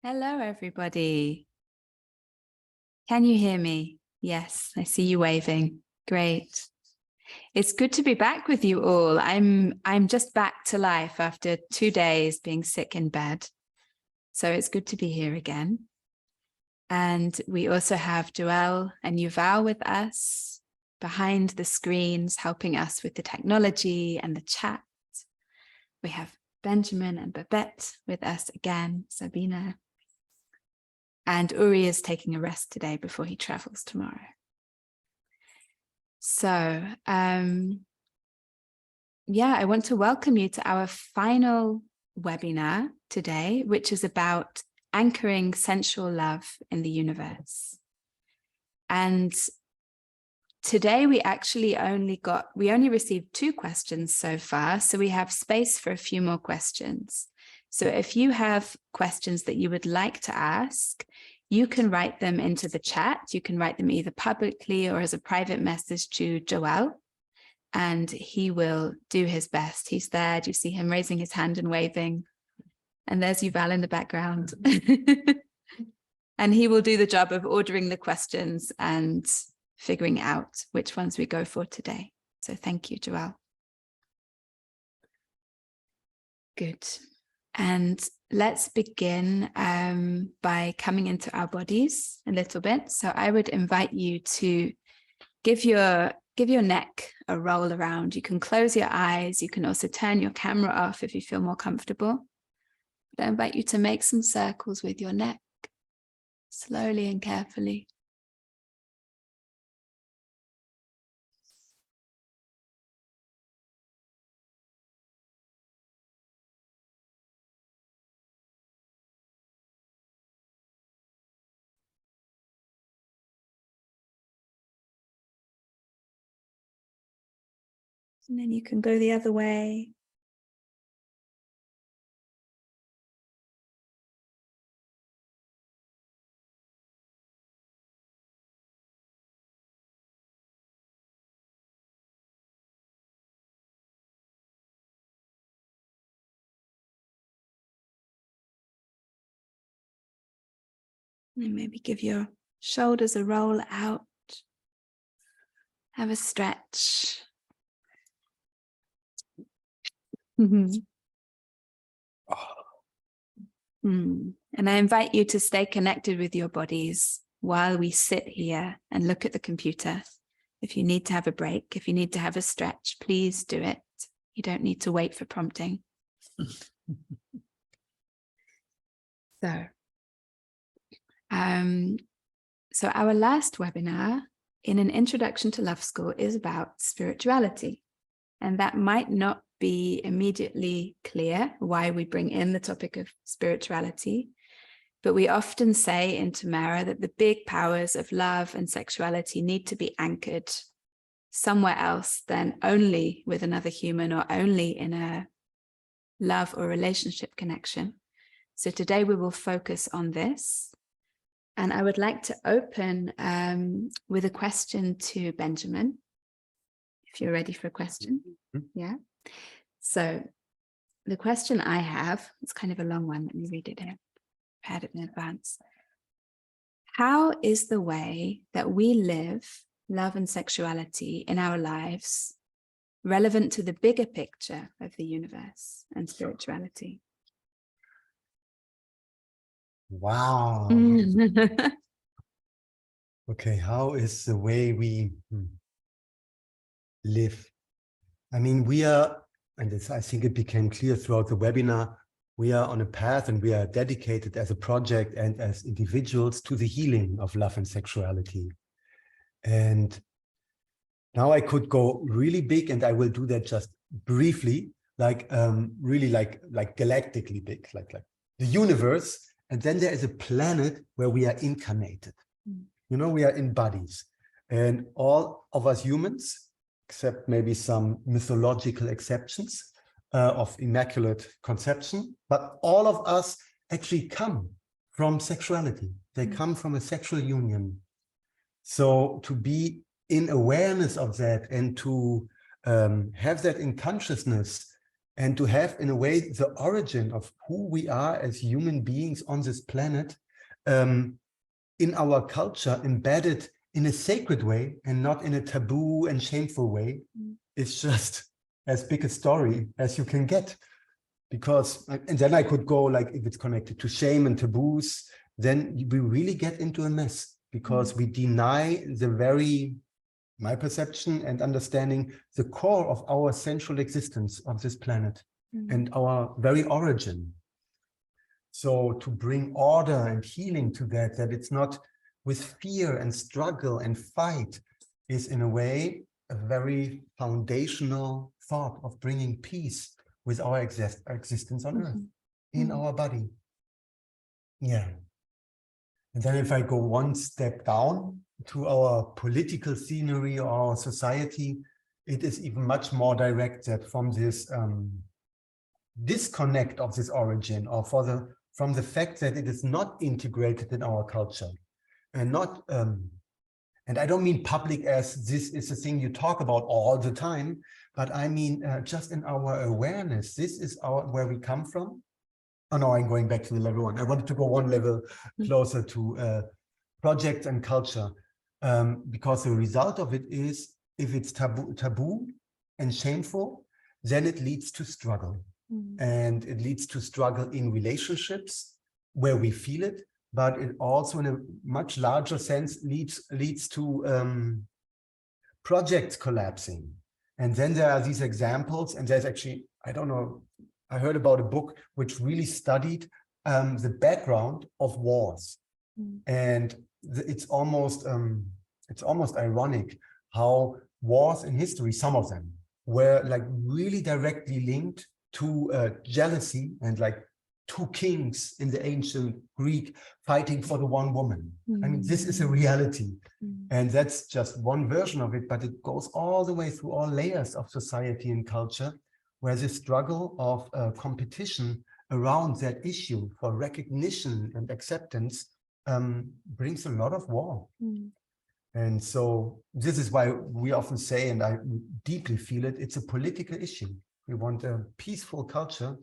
Hello, everybody. Can you hear me? Yes, I see you waving. Great. It's good to be back with you all. I'm just back to life after 2 days being sick in bed. So it's good to be here again. And we also have Joelle and Yuval with us behind the screens, helping us with the technology and the chat. We have Benjamin and Babette with us again, Sabine. And Uri is taking a rest today before he travels tomorrow. So, yeah, I want to welcome you to our final webinar today, which is about anchoring sensual love in the universe. And today we actually only received 2 questions so far, so we have space for a few more questions. So if you have questions that you would like to ask, you can write them into the chat. You can write them either publicly or as a private message to Joelle, and he will do his best. He's there. Do you see him raising his hand and waving? And there's Yuval in the background. And he will do the job of ordering the questions and figuring out which ones we go for today. So thank you, Joelle. Good. And let's begin by coming into our bodies a little bit. So I would invite you to give your neck a roll around. You can close your eyes. You can also turn your camera off if you feel more comfortable. But I invite you to make some circles with your neck, slowly and carefully. And then you can go the other way. And maybe give your shoulders a roll out. Have a stretch. And I invite you to stay connected with your bodies while we sit here and look at the computer. If you need to have a break, if you need to have a stretch, please do it. You don't need to wait for prompting. So our last webinar in an introduction to Love School is about spirituality. And that might not be immediately clear why we bring in the topic of spirituality. But we often say in Tamara that the big powers of love and sexuality need to be anchored somewhere else than only with another human or only in a love or relationship connection. So today we will focus on this. And I would like to open with a question to Benjamin, if you're ready for a question. Yeah. So the question I have, it's kind of a long one. Let me read it here. I had it in advance. How is the way that we live love and sexuality in our lives relevant to the bigger picture of the universe and spirituality? Wow. Okay, how is the way we live? I mean, we are, and I think it became clear throughout the webinar, we are on a path and we are dedicated as a project and as individuals to the healing of love and sexuality. And now I could go really big, and I will do that just briefly, like really like galactically big, like the universe. And then there is a planet where we are incarnated. You know, we are in bodies, and all of us humans, except maybe some mythological exceptions of immaculate conception, but all of us actually come from sexuality. They come from a sexual union. So to be in awareness of that and to have that in consciousness and to have, in a way, the origin of who we are as human beings on this planet in our culture embedded in a sacred way and not in a taboo and shameful way is just as big a story as you can get. Because, and then I could go like, if it's connected to shame and taboos, then we really get into a mess, because we deny the very, my perception and understanding, the core of our central existence of this planet and our very origin. So to bring order and healing to that it's not with fear and struggle and fight, is in a way a very foundational thought of bringing peace with our existence on earth, in our body. Yeah. And then if I go one step down to our political scenery or our society, it is even much more directed from this disconnect of this origin, or from the fact that it is not integrated in our culture, and not and I don't mean public as this is a thing you talk about all the time, but I mean just in our awareness. This is where we come from. Oh no, I'm going back to the level one. I wanted to go one level closer to projects and culture, because the result of it is, if it's taboo and shameful, then it leads to struggle. And it leads to struggle in relationships where we feel it, but it also, in a much larger sense, leads to projects collapsing. And then there are these examples, and there's actually, I don't know, I heard about a book which really studied the background of wars. And it's almost ironic how wars in history, some of them, were like really directly linked to jealousy, and like two kings in the ancient Greek fighting for the one woman. I mean, this is a reality. And that's just one version of it, but it goes all the way through all layers of society and culture, where the struggle of competition around that issue for recognition and acceptance brings a lot of war. And so this is why we often say, and I deeply feel it, it's a political issue. We want a peaceful culture.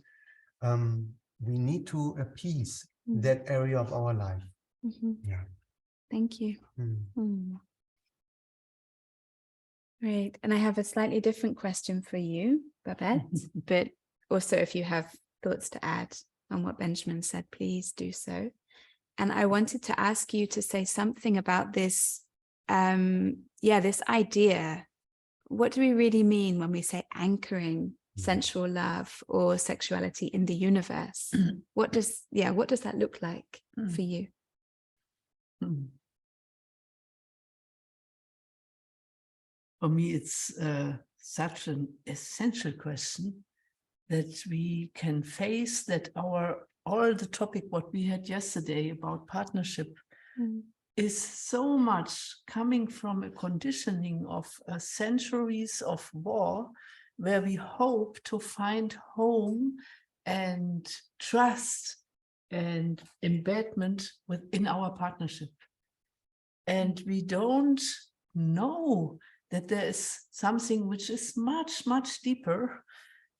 We need to appease that area of our life. Yeah. Thank you. Great. And I have a slightly different question for you, Babette, but also if you have thoughts to add on what Benjamin said, please do so. And I wanted to ask you to say something about this, this idea. What do we really mean when we say anchoring sensual love or sexuality in the universe? What does that look like for you? For me, it's such an essential question that we can face that all the topic what we had yesterday about partnership is so much coming from a conditioning of centuries of war, where we hope to find home and trust and embedment within our partnership. And we don't know that there is something which is much, much deeper.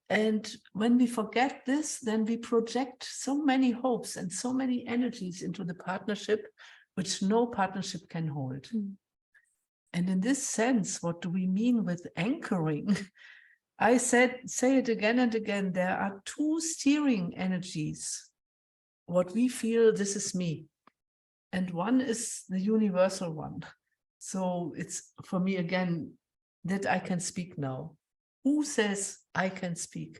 And when we forget this, then we project so many hopes and so many energies into the partnership, which no partnership can hold. And in this sense, what do we mean with anchoring? I say it again and again, there are two steering energies. What we feel, this is me. And one is the universal one. So it's, for me, again, that I can speak now. Who says I can speak?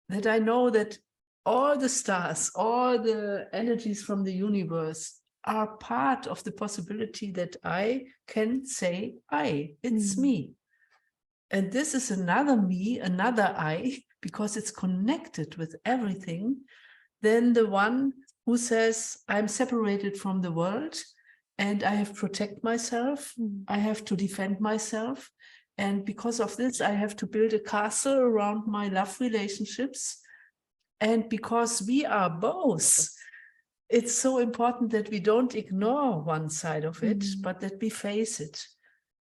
That I know that all the stars, all the energies from the universe are part of the possibility that I can say it's me. And this is another me, another I, because it's connected with everything, than the one who says I'm separated from the world and I have to protect myself, I have to defend myself. And because of this, I have to build a castle around my love relationships. And because we are both, it's so important that we don't ignore one side of it, but that we face it.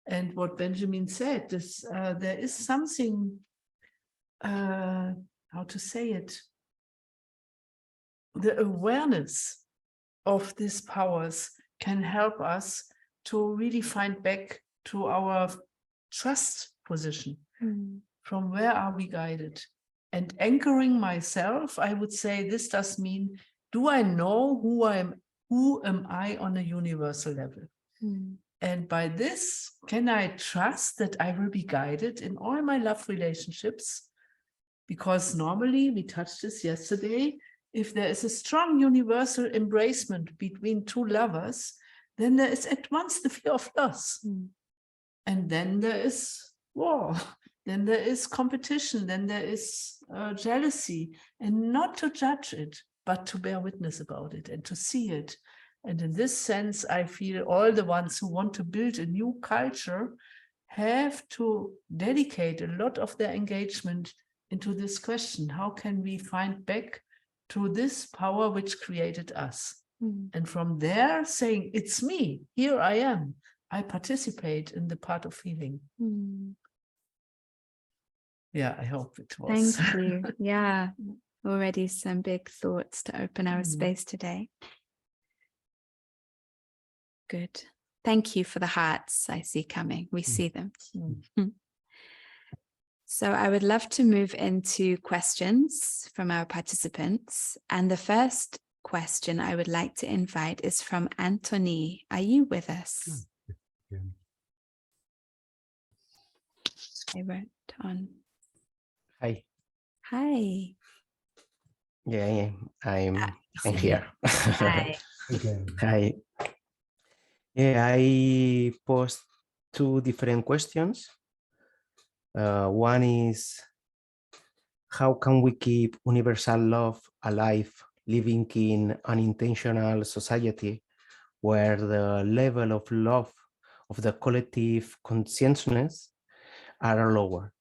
And what Benjamin said is there is something how to say it, the awareness of these powers can help us to really find back to our trust position. From where are we guided? And anchoring myself, I would say this does mean, do I know who am I on a universal level? And by this, can I trust that I will be guided in all my love relationships? Because normally, we touched this yesterday, if there is a strong universal embracement between two lovers, then there is at once the fear of loss. And then there is war, then there is competition, then there is jealousy, and not to judge it, but to bear witness about it and to see it. And in this sense, I feel all the ones who want to build a new culture have to dedicate a lot of their engagement into this question. How can we find back to this power which created us? And from there saying, it's me, here I am. I participate in the part of healing. Yeah, I hope it was. Thank you. Yeah, already some big thoughts to open our space today. Good. Thank you for the hearts I see coming. We see them. So I would love to move into questions from our participants. And the first question I would like to invite is from Anthony. Are you with us? Yeah. I wrote on. Hi. Hi. Yeah, I'm here. Hi. Again. Hi. Yeah, I posed two different questions. One is, how can we keep universal love alive, living in an intentional society where the level of love of the collective consciousness are lower,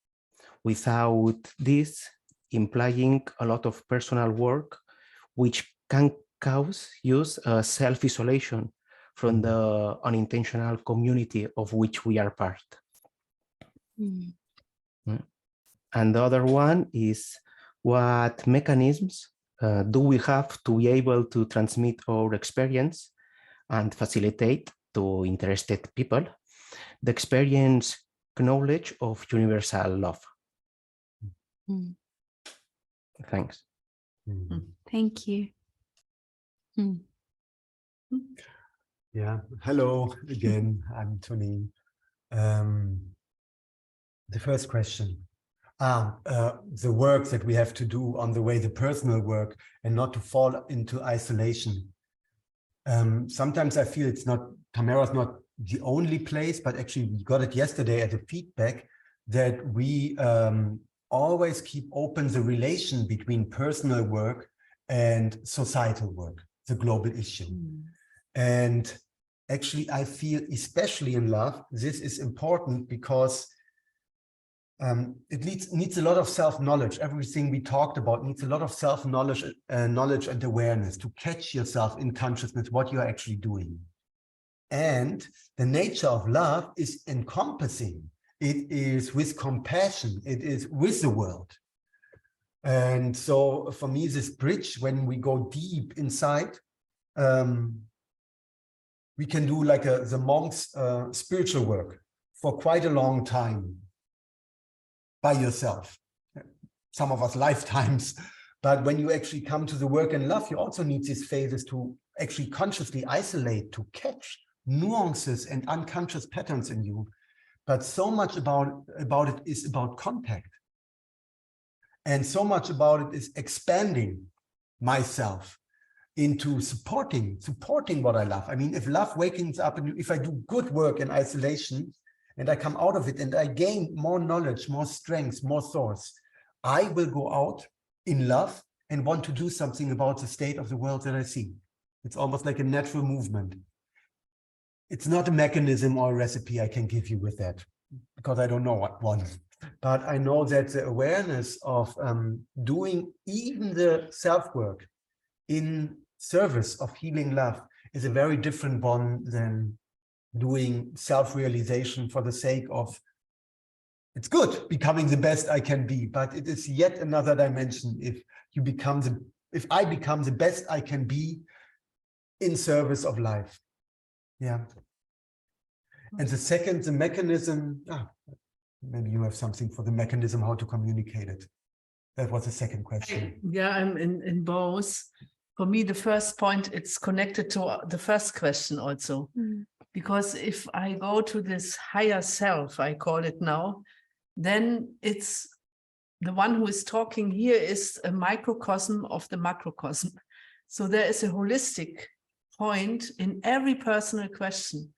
without this implying a lot of personal work, which can cause use self-isolation from the unintentional community of which we are part. And the other one is, what mechanisms do we have to be able to transmit our experience and facilitate to interested people the experience knowledge of universal love? Thanks. Thank you. Yeah. Hello again, I'm Tony. The first question. The work that we have to do on the way, the personal work, and not to fall into isolation. Sometimes I feel it's not, Tamara's not the only place, but actually we got it yesterday as a feedback that we always keep open the relation between personal work and societal work, the global issue. And actually I feel, especially in love, this is important because it needs a lot of self-knowledge. Everything we talked about needs a lot of self-knowledge, knowledge and awareness to catch yourself in consciousness, what you're actually doing. And the nature of love is encompassing. It is with compassion. It is with the world. And so for me, this bridge, when we go deep inside, we can do like the monks' spiritual work for quite a long time by yourself. Some of us lifetimes. But when you actually come to the work in love, you also need these phases to actually consciously isolate, to catch nuances and unconscious patterns in you. But so much about it is about contact. And so much about it is expanding myself into supporting what I love. I mean, if love wakens up, and if I do good work in isolation, and I come out of it and I gain more knowledge, more strength, more thoughts, I will go out in love and want to do something about the state of the world that I see. It's almost like a natural movement. It's not a mechanism or a recipe I can give you with that, because I don't know what one. But I know that the awareness of doing even the self-work in service of healing love is a very different one than doing self-realization for the sake of it's good becoming the best I can be, but it is yet another dimension if I become the best I can be in service of life. Yeah. And the second, the mechanism, maybe you have something for the mechanism, how to communicate it. That was the second question. Yeah, I'm in both. For me, the first point, it's connected to the first question also. Because if I go to this higher self, I call it now, then it's the one who is talking here is a microcosm of the macrocosm. So there is a holistic point in every personal question.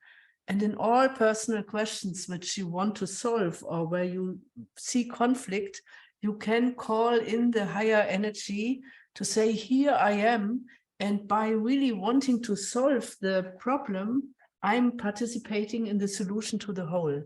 And in all personal questions which you want to solve or where you see conflict, you can call in the higher energy to say, here I am. And by really wanting to solve the problem, I'm participating in the solution to the whole.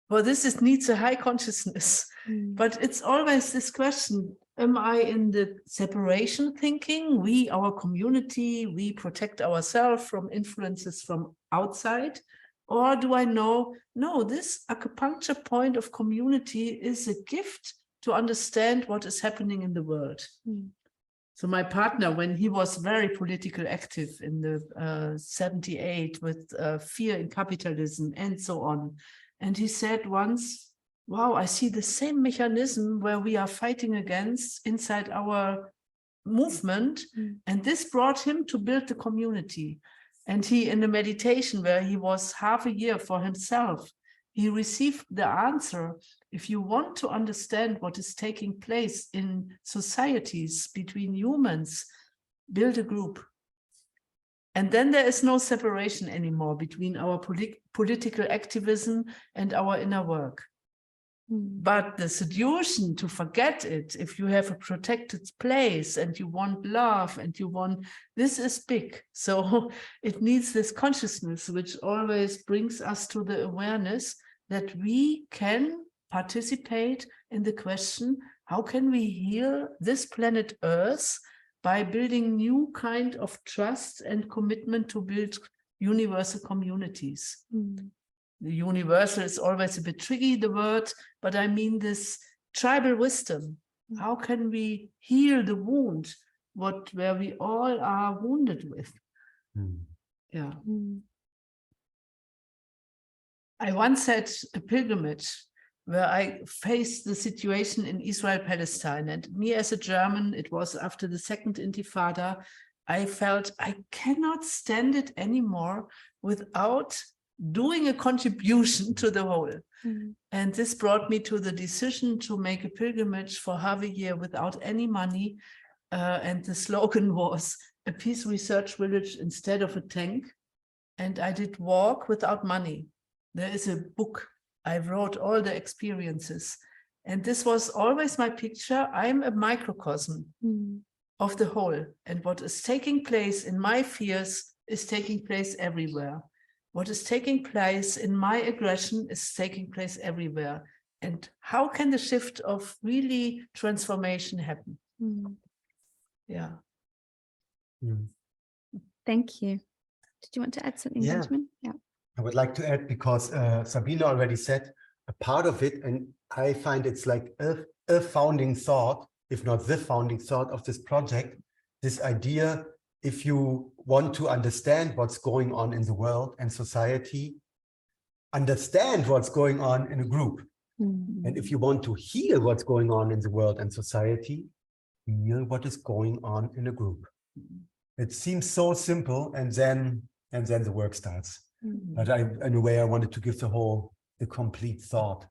Well, this needs a high consciousness, but it's always this question, am I in the separation thinking? We, our community, we protect ourselves from influences from outside? Or do I know, no, this acupuncture point of community is a gift to understand what is happening in the world. So my partner, when he was very political active in the 78 with fear in capitalism and so on, and he said once, wow, I see the same mechanism where we are fighting against inside our movement. And this brought him to build the community. And he, in the meditation where he was half a year for himself, he received the answer. If you want to understand what is taking place in societies between humans, build a group. And then there is no separation anymore between our political activism and our inner work. But the solution to forget it, if you have a protected place and you want love and you want, this is big. So it needs this consciousness, which always brings us to the awareness that we can participate in the question, how can we heal this planet Earth by building new kind of trust and commitment to build universal communities. The universal is always a bit tricky, the word, but I mean this tribal wisdom. How can we heal the wound, where we all are wounded with? Yeah. I once had a pilgrimage where I faced the situation in Israel-Palestine. And me as a German, it was after the second Intifada, I felt I cannot stand it anymore without doing a contribution to the whole. And this brought me to the decision to make a pilgrimage for half a year without any money. And the slogan was a peace research village instead of a tank. And I did walk without money. There is a book. I wrote all the experiences. And this was always my picture. I'm a microcosm of the whole. And what is taking place in my fears is taking place everywhere. What is taking place in my aggression is taking place everywhere. And how can the shift of really transformation happen? Yeah. Thank you. Did you want to add something, Benjamin? Yeah. I would like to add, because Sabine already said a part of it, and I find it's like a founding thought, if not the founding thought of this project, this idea, if you want to understand what's going on in the world and society, understand what's going on in a group. And if you want to heal what's going on in the world and society, heal what is going on in a group. It seems so simple, and then the work starts. But in a way, I wanted to give the complete thought.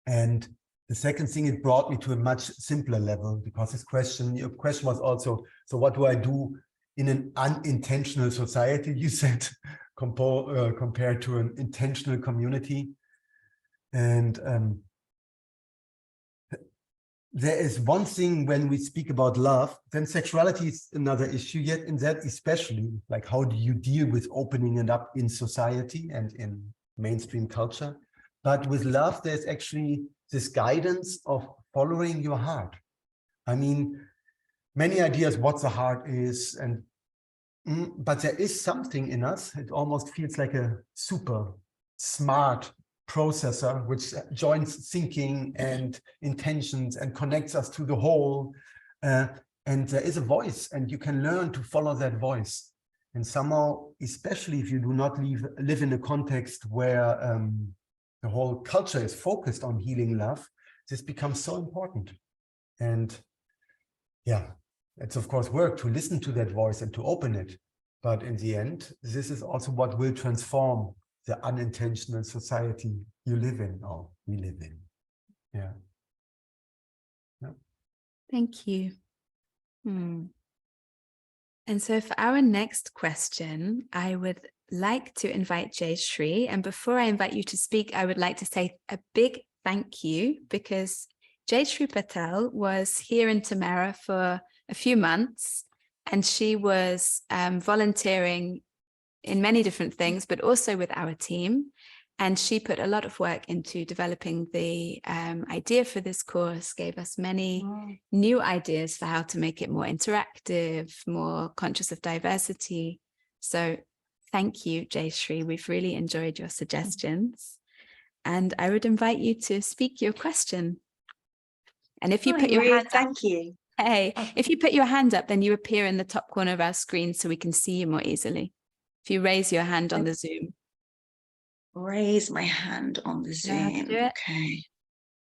And the second thing, it brought me to a much simpler level, because your question was also, so what do I do in an unintentional society, you said, compared to an intentional community? And there is one thing when we speak about love, then sexuality is another issue, yet in that especially, like how do you deal with opening it up in society and in mainstream culture? But with love, there's actually this guidance of following your heart. I mean, many ideas what the heart is, but there is something in us, it almost feels like a super smart processor, which joins thinking and intentions and connects us to the whole. And there is a voice, and you can learn to follow that voice. And somehow, especially if you do not live in a context where the whole culture is focused on healing love, this becomes so important. And yeah, it's of course work to listen to that voice and to open it. But in the end, this is also what will transform the unintentional society you live in, or we live in. Yeah. Thank you. And so for our next question, I would like to invite Jayshree. And before I invite you to speak, I would like to say a big thank you, because Jayshree Patel was here in Tamara for a few months, and she was volunteering in many different things, but also with our team. And she put a lot of work into developing the idea for this course, gave us many new ideas for how to make it more interactive, more conscious of diversity. So thank you, Jayshree. We've really enjoyed your suggestions. And I would invite you to speak your question. And if you put your hand up, thank you. Hey, if you put your hand up, then you appear in the top corner of our screen so we can see you more easily. If you raise your hand on the Zoom. Raise my hand on the Zoom. Okay.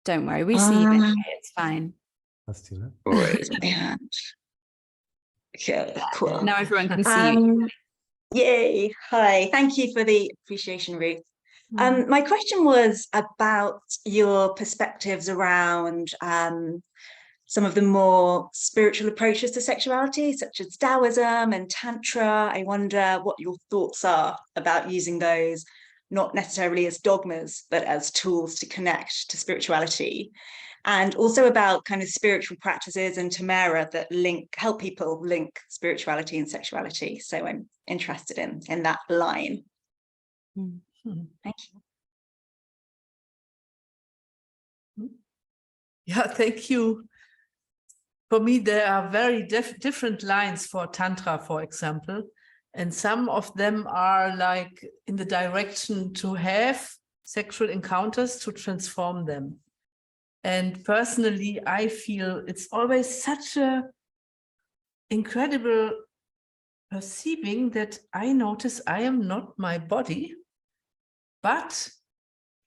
Don't worry, we see you anyway. It's fine. Raise my hand. Okay, cool. Now everyone can see you. Yay. Hi. Thank you for the appreciation, Ruth. My question was about your perspectives around some of the more spiritual approaches to sexuality, such as Taoism and Tantra. I wonder what your thoughts are about using those, not necessarily as dogmas, but as tools to connect to spirituality. And also about kind of spiritual practices and Tamara that help people link spirituality and sexuality. So I'm interested in that line. Thank you. Yeah, thank you. For me, there are very different lines for Tantra, for example, and some of them are like in the direction to have sexual encounters to transform them. And personally, I feel it's always such a incredible perceiving that I notice I am not my body, but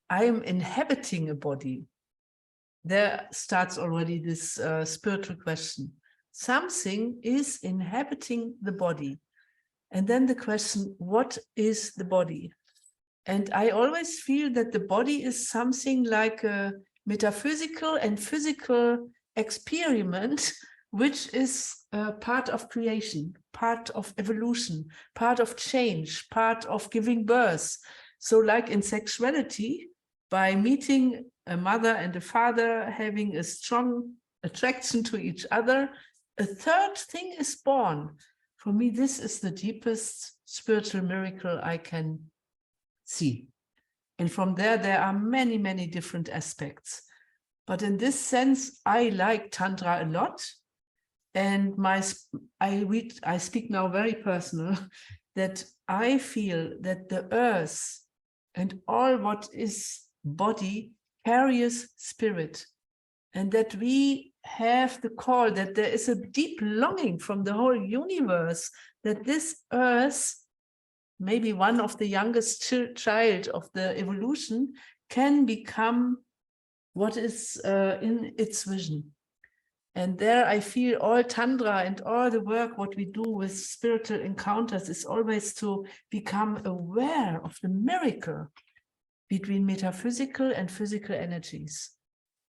I am inhabiting a body. There starts already this spiritual question. Something is inhabiting the body. And then the question, what is the body? And I always feel that the body is something like a metaphysical and physical experiment, which is part of creation, part of evolution, part of change, part of giving birth. So like in sexuality, by meeting a mother and a father, having a strong attraction to each other, a third thing is born. For me, this is the deepest spiritual miracle I can see. And from there are many, many different aspects. But in this sense, I like Tantra a lot. And I speak now very personal, that I feel that the earth and all what is body carries spirit, and that we have the call, that there is a deep longing from the whole universe that this earth, maybe one of the youngest child of the evolution, can become what is in its vision. And there I feel all Tantra and all the work what we do with spiritual encounters is always to become aware of the miracle between metaphysical and physical energies.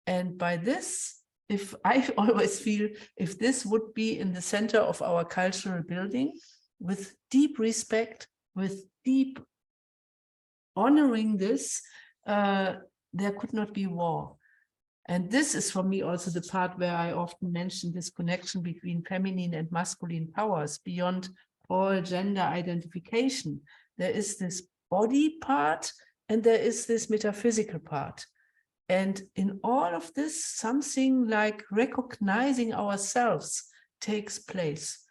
And by this, if I always feel, if this would be in the center of our cultural building, with deep respect, with deep honoring this, there could not be war. And this is for me also the part where I often mention this connection between feminine and masculine powers beyond all gender identification. There is this body part and there is this metaphysical part. And in all of this, something like recognizing ourselves takes place.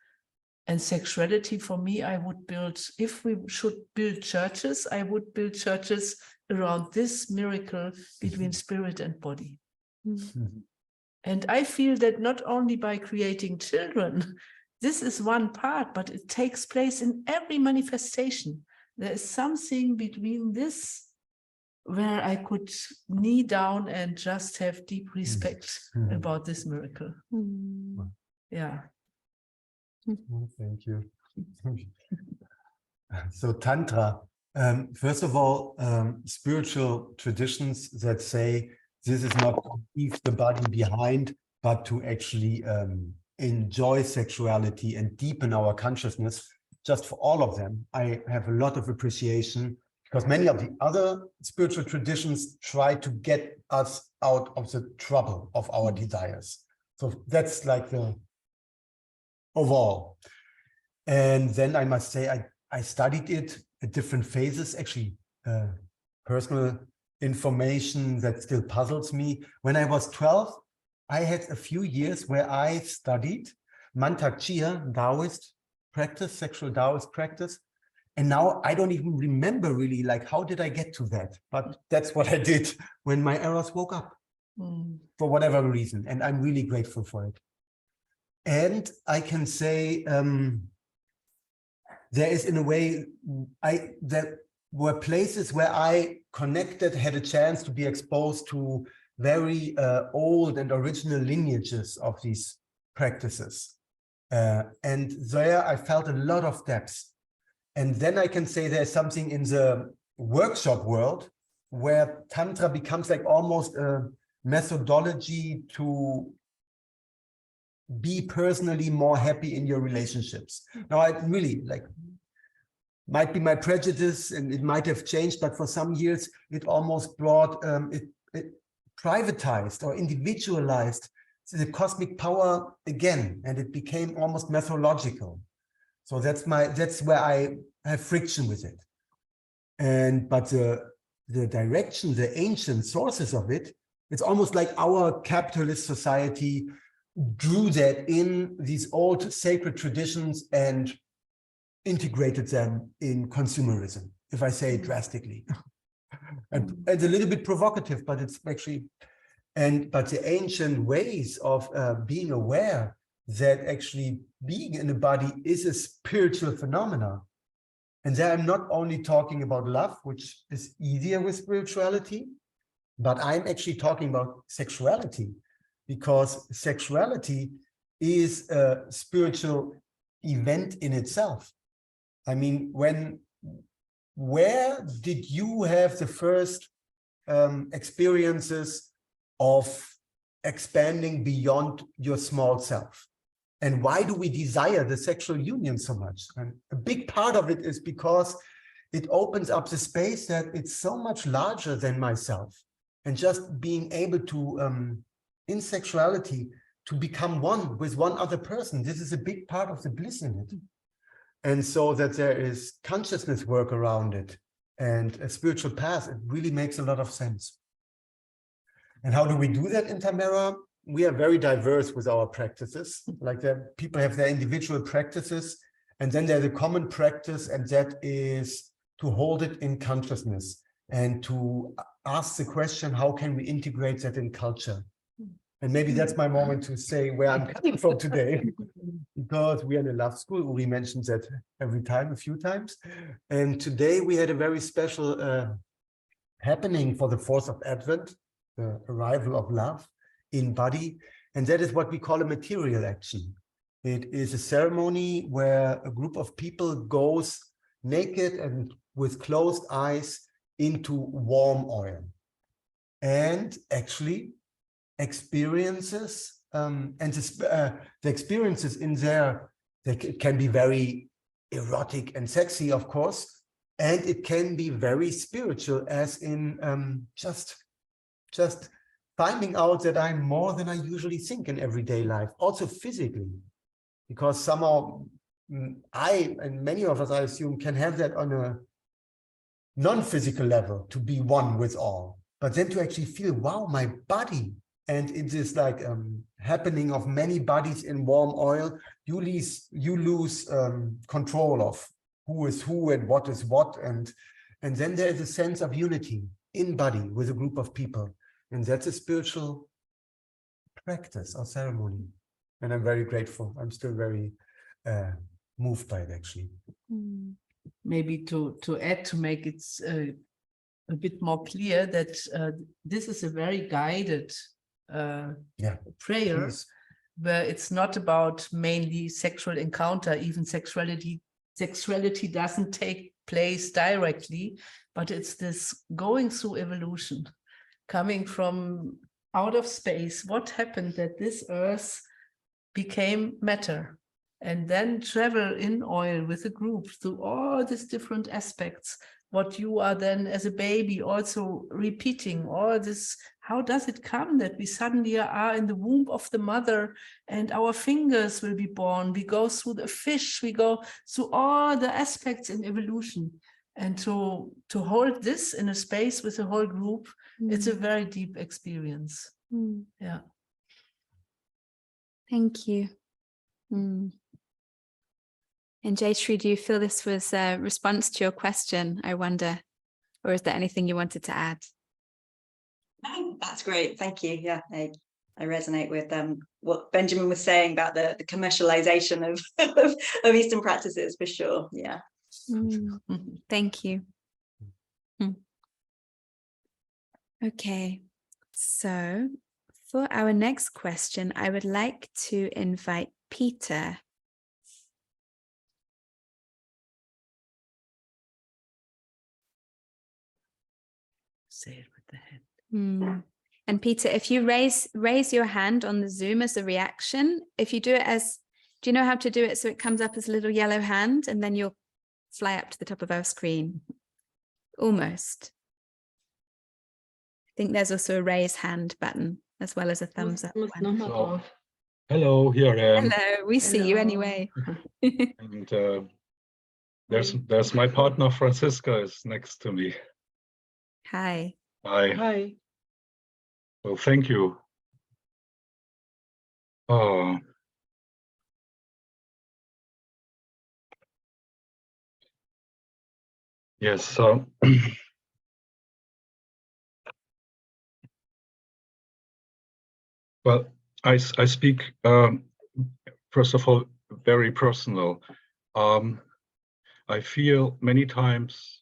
And sexuality for me, I would build, if we should build churches, I would build churches around this miracle between spirit and body. And I feel that not only by creating children, this is one part, but it takes place in every manifestation. There is something between this where I could knee down and just have deep respect about this miracle. Yeah. Oh, thank you. So Tantra, first of all, spiritual traditions that say this is not to leave the body behind, but to actually enjoy sexuality and deepen our consciousness. Just for all of them, I have a lot of appreciation, because many of the other spiritual traditions try to get us out of the trouble of our desires. So that's like the overall. And then I must say, I studied it at different phases, actually personal information that still puzzles me. When I was 12, I had a few years where I studied Mantak Chia, Taoist practice, sexual Taoist practice. And now I don't even remember really, like, how did I get to that? But that's what I did when my eros woke up for whatever reason. And I'm really grateful for it. And I can say there is, in a way, there were places where I connected, had a chance to be exposed to very old and original lineages of these practices. And there I felt a lot of depth. And then I can say there's something in the workshop world where Tantra becomes like almost a methodology to be personally more happy in your relationships. Now, I really, like, might be my prejudice and it might have changed, but for some years it almost brought, it privatized or individualized the cosmic power again, and it became almost methodological. So that's where I have friction with it. But the direction, the ancient sources of it, it's almost like our capitalist society drew that in these old sacred traditions and integrated them in consumerism, if I say it drastically. And it's a little bit provocative, but it's actually, but the ancient ways of being aware that actually being in a body is a spiritual phenomena. And there I'm not only talking about love, which is easier with spirituality, but I'm actually talking about sexuality, because sexuality is a spiritual event in itself. I mean, where did you have the first experiences of expanding beyond your small self? And why do we desire the sexual union so much? And a big part of it is because it opens up the space that it's so much larger than myself. And just being able to, in sexuality, to become one with one other person, this is a big part of the bliss in it. And so that there is consciousness work around it and a spiritual path, it really makes a lot of sense. And how do we do that in Tamara? We are very diverse with our practices. Like, people have their individual practices, and then there's a common practice, and that is to hold it in consciousness and to ask the question, how can we integrate that in culture? And maybe that's my moment to say where I'm coming from today, because we are in a love school. We mentioned that a few times. And today we had a very special happening for the 4th of Advent, the arrival of love in body. And that is what we call a material action. It is a ceremony where a group of people goes naked and with closed eyes into warm oil. And actually experiences, the experiences in there, they can be very erotic and sexy, of course, and it can be very spiritual, as in just finding out that I'm more than I usually think in everyday life, also physically, because somehow I, and many of us, I assume, can have that on a non-physical level, to be one with all, but then to actually feel, wow, my body and it is like happening of many bodies in warm oil, you lose control of who is who and what is what, and then there is a sense of unity in body with a group of people, and that's a spiritual practice or ceremony, and I'm very grateful. I'm still very moved by it, actually. Maybe to add, to make it a bit more clear, that this is a very guided prayer, Please. where it's not about mainly sexual encounter. Even sexuality doesn't take place directly, but it's this going through evolution, coming from out of space. What happened that this earth became matter, and then travel in oil with a group through all these different aspects, what you are then as a baby also repeating, all this. How does it come that we suddenly are in the womb of the mother and our fingers will be born? We go through the fish, we go through all the aspects in evolution. And to hold this in a space with a whole group, it's a very deep experience. Yeah. Thank you. And Jayshree, do you feel this was a response to your question, I wonder? Or is there anything you wanted to add? No, that's great. Thank you. Yeah, I resonate with what Benjamin was saying about the commercialization of Eastern practices, for sure. Yeah. Thank you. Okay, so for our next question, I would like to invite Peter. Say it with the head. And Peter, if you raise your hand on the Zoom as a reaction, if you do it as, do you know how to do it so it comes up as a little yellow hand and then you'll fly up to the top of our screen? Almost. I think there's also a raise hand button as well as a thumbs up one. So, hello, here I am. Hello, we see you anyway. And there's my partner Franziska is next to me. Hi. Hi. Hi. Well, thank you. Oh. Yes, so well, I speak first of all very personal. I feel many times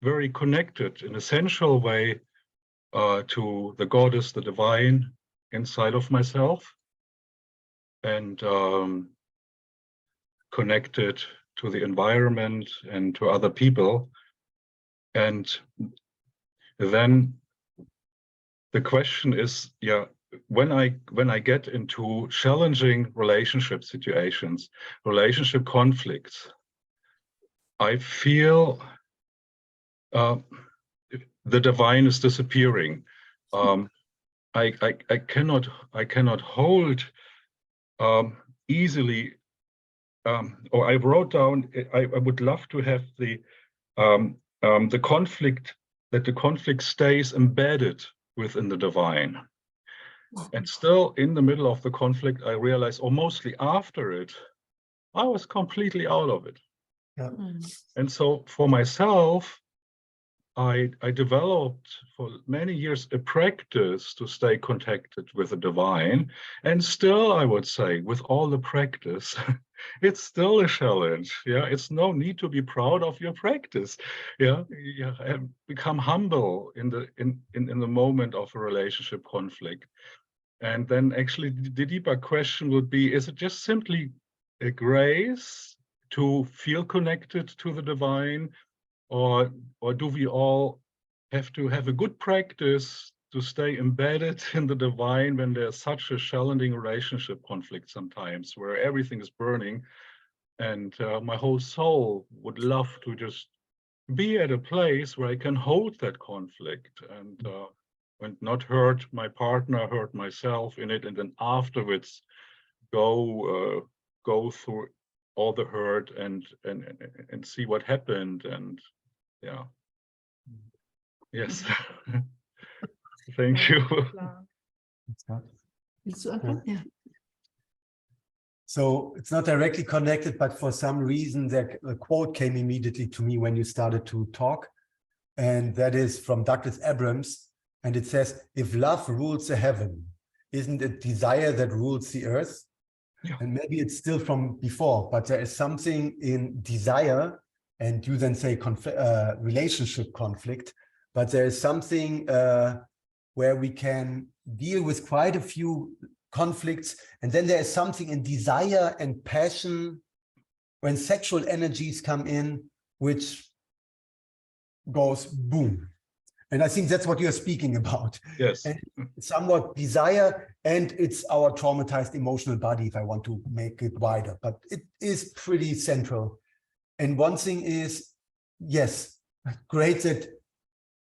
very connected in a sensual way to the goddess, the divine inside of myself, and connected to the environment and to other people. And then the question is, yeah, when I get into challenging relationship situations, relationship conflicts, I feel the divine is disappearing. I cannot hold easily. Or I wrote down, I would love to have the conflict, that the conflict stays embedded within the divine. And still in the middle of the conflict, I realized, or mostly after it, I was completely out of it. Yeah. And so for myself, I developed for many years a practice to stay connected with the divine. And still, I would say, with all the practice, it's still a challenge. Yeah, it's no need to be proud of your practice. Yeah, and become humble in the moment of a relationship conflict. And then actually the deeper question would be, is it just simply a grace to feel connected to the divine? Or do we all have to have a good practice to stay embedded in the divine when there's such a challenging relationship conflict sometimes, where everything is burning, and my whole soul would love to just be at a place where I can hold that conflict and not hurt my partner, hurt myself in it, and then afterwards go through all the hurt and see what happened. And yeah. Yes. Thank you. Yeah. So it's not directly connected, but for some reason, the quote came immediately to me when you started to talk. And that is from Douglas Abrams. And it says, if love rules the heaven, isn't it desire that rules the earth? Yeah. And maybe it's still from before, but there is something in desire, and you then say relationship conflict, but there is something where we can deal with quite a few conflicts. And then there is something in desire and passion when sexual energies come in, which goes boom. And I think that's what you're speaking about. Yes. And somewhat desire, and it's our traumatized emotional body, if I want to make it wider, but it is pretty central. And one thing is, yes, great that,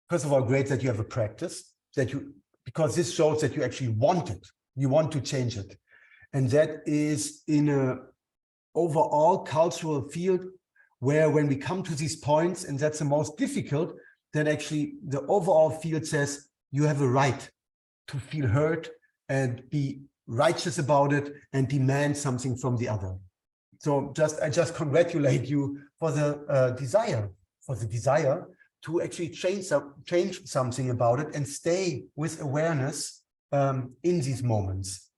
first of all, great that you have a practice, that you, because this shows that you actually want it, you want to change it. And that is in a overall cultural field where when we come to these points, and that's the most difficult, then actually the overall field says you have a right to feel hurt and be righteous about it and demand something from the other. So I just congratulate you for the desire to actually change something about it and stay with awareness in these moments.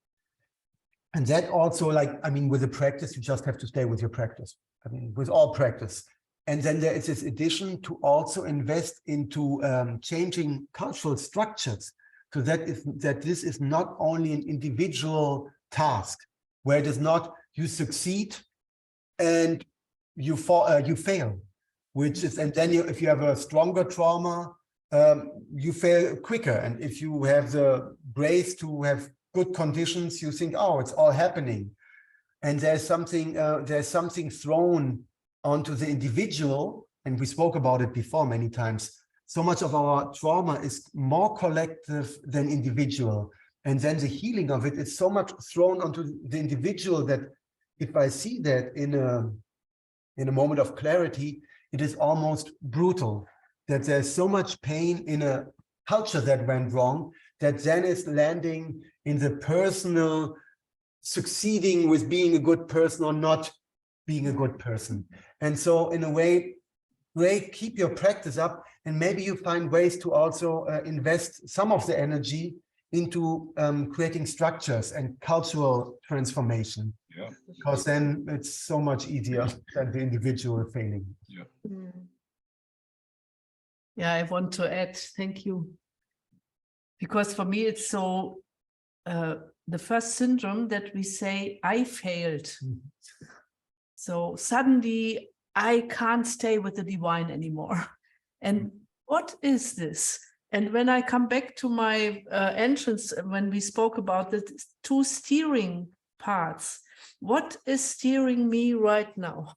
And that also, like, I mean, with the practice, you just have to stay with your practice. I mean, with all practice. And then there is this addition to also invest into changing cultural structures. So that this is not only an individual task where it is not you succeed and you fail, which is, and then if you have a stronger trauma, you fail quicker. And if you have the grace to have good conditions, you think, oh, it's all happening. And there's something thrown onto the individual, and we spoke about it before many times. So much of our trauma is more collective than individual. And then the healing of it is so much thrown onto the individual that if I see that in a moment of clarity, it is almost brutal that there's so much pain in a culture that went wrong, that then is landing in the personal succeeding with being a good person or not being a good person. And so in a way, great, keep your practice up, and maybe you find ways to also invest some of the energy into creating structures and cultural transformation. Yeah. Because then it's so much easier than the individual failing. Yeah. Yeah, I want to add, thank you. Because for me, it's so, the first syndrome that we say, I failed. So suddenly I can't stay with the divine anymore. And what is this? And when I come back to my entrance, when we spoke about the two steering parts, what is steering me right now?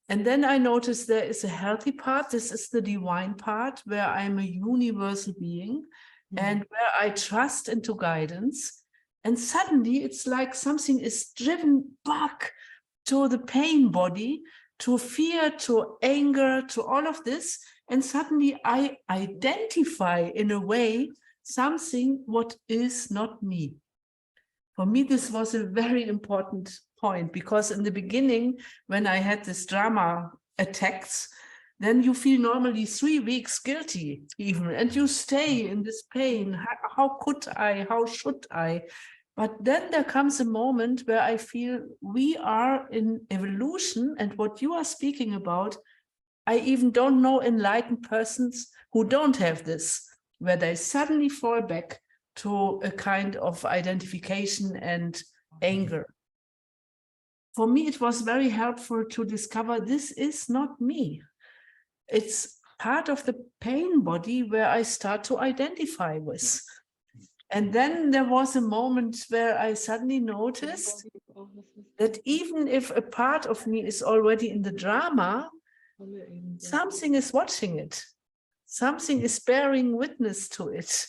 And then I notice there is a healthy part. This is the divine part where I'm a universal being and where I trust into guidance. And suddenly it's like something is driven back to the pain body, to fear, to anger, to all of this. And suddenly I identify in a way something what is not me. For me, this was a very important point, because in the beginning, when I had this drama attacks, then you feel normally 3 weeks guilty even, and you stay in this pain. How could I? How should I? But then there comes a moment where I feel we are in evolution, and what you are speaking about, I even don't know enlightened persons who don't have this, where they suddenly fall back to a kind of identification and anger. For me, it was very helpful to discover this is not me. It's part of the pain body where I start to identify with. And then there was a moment where I suddenly noticed that even if a part of me is already in the drama, something is watching it. Something is bearing witness to it.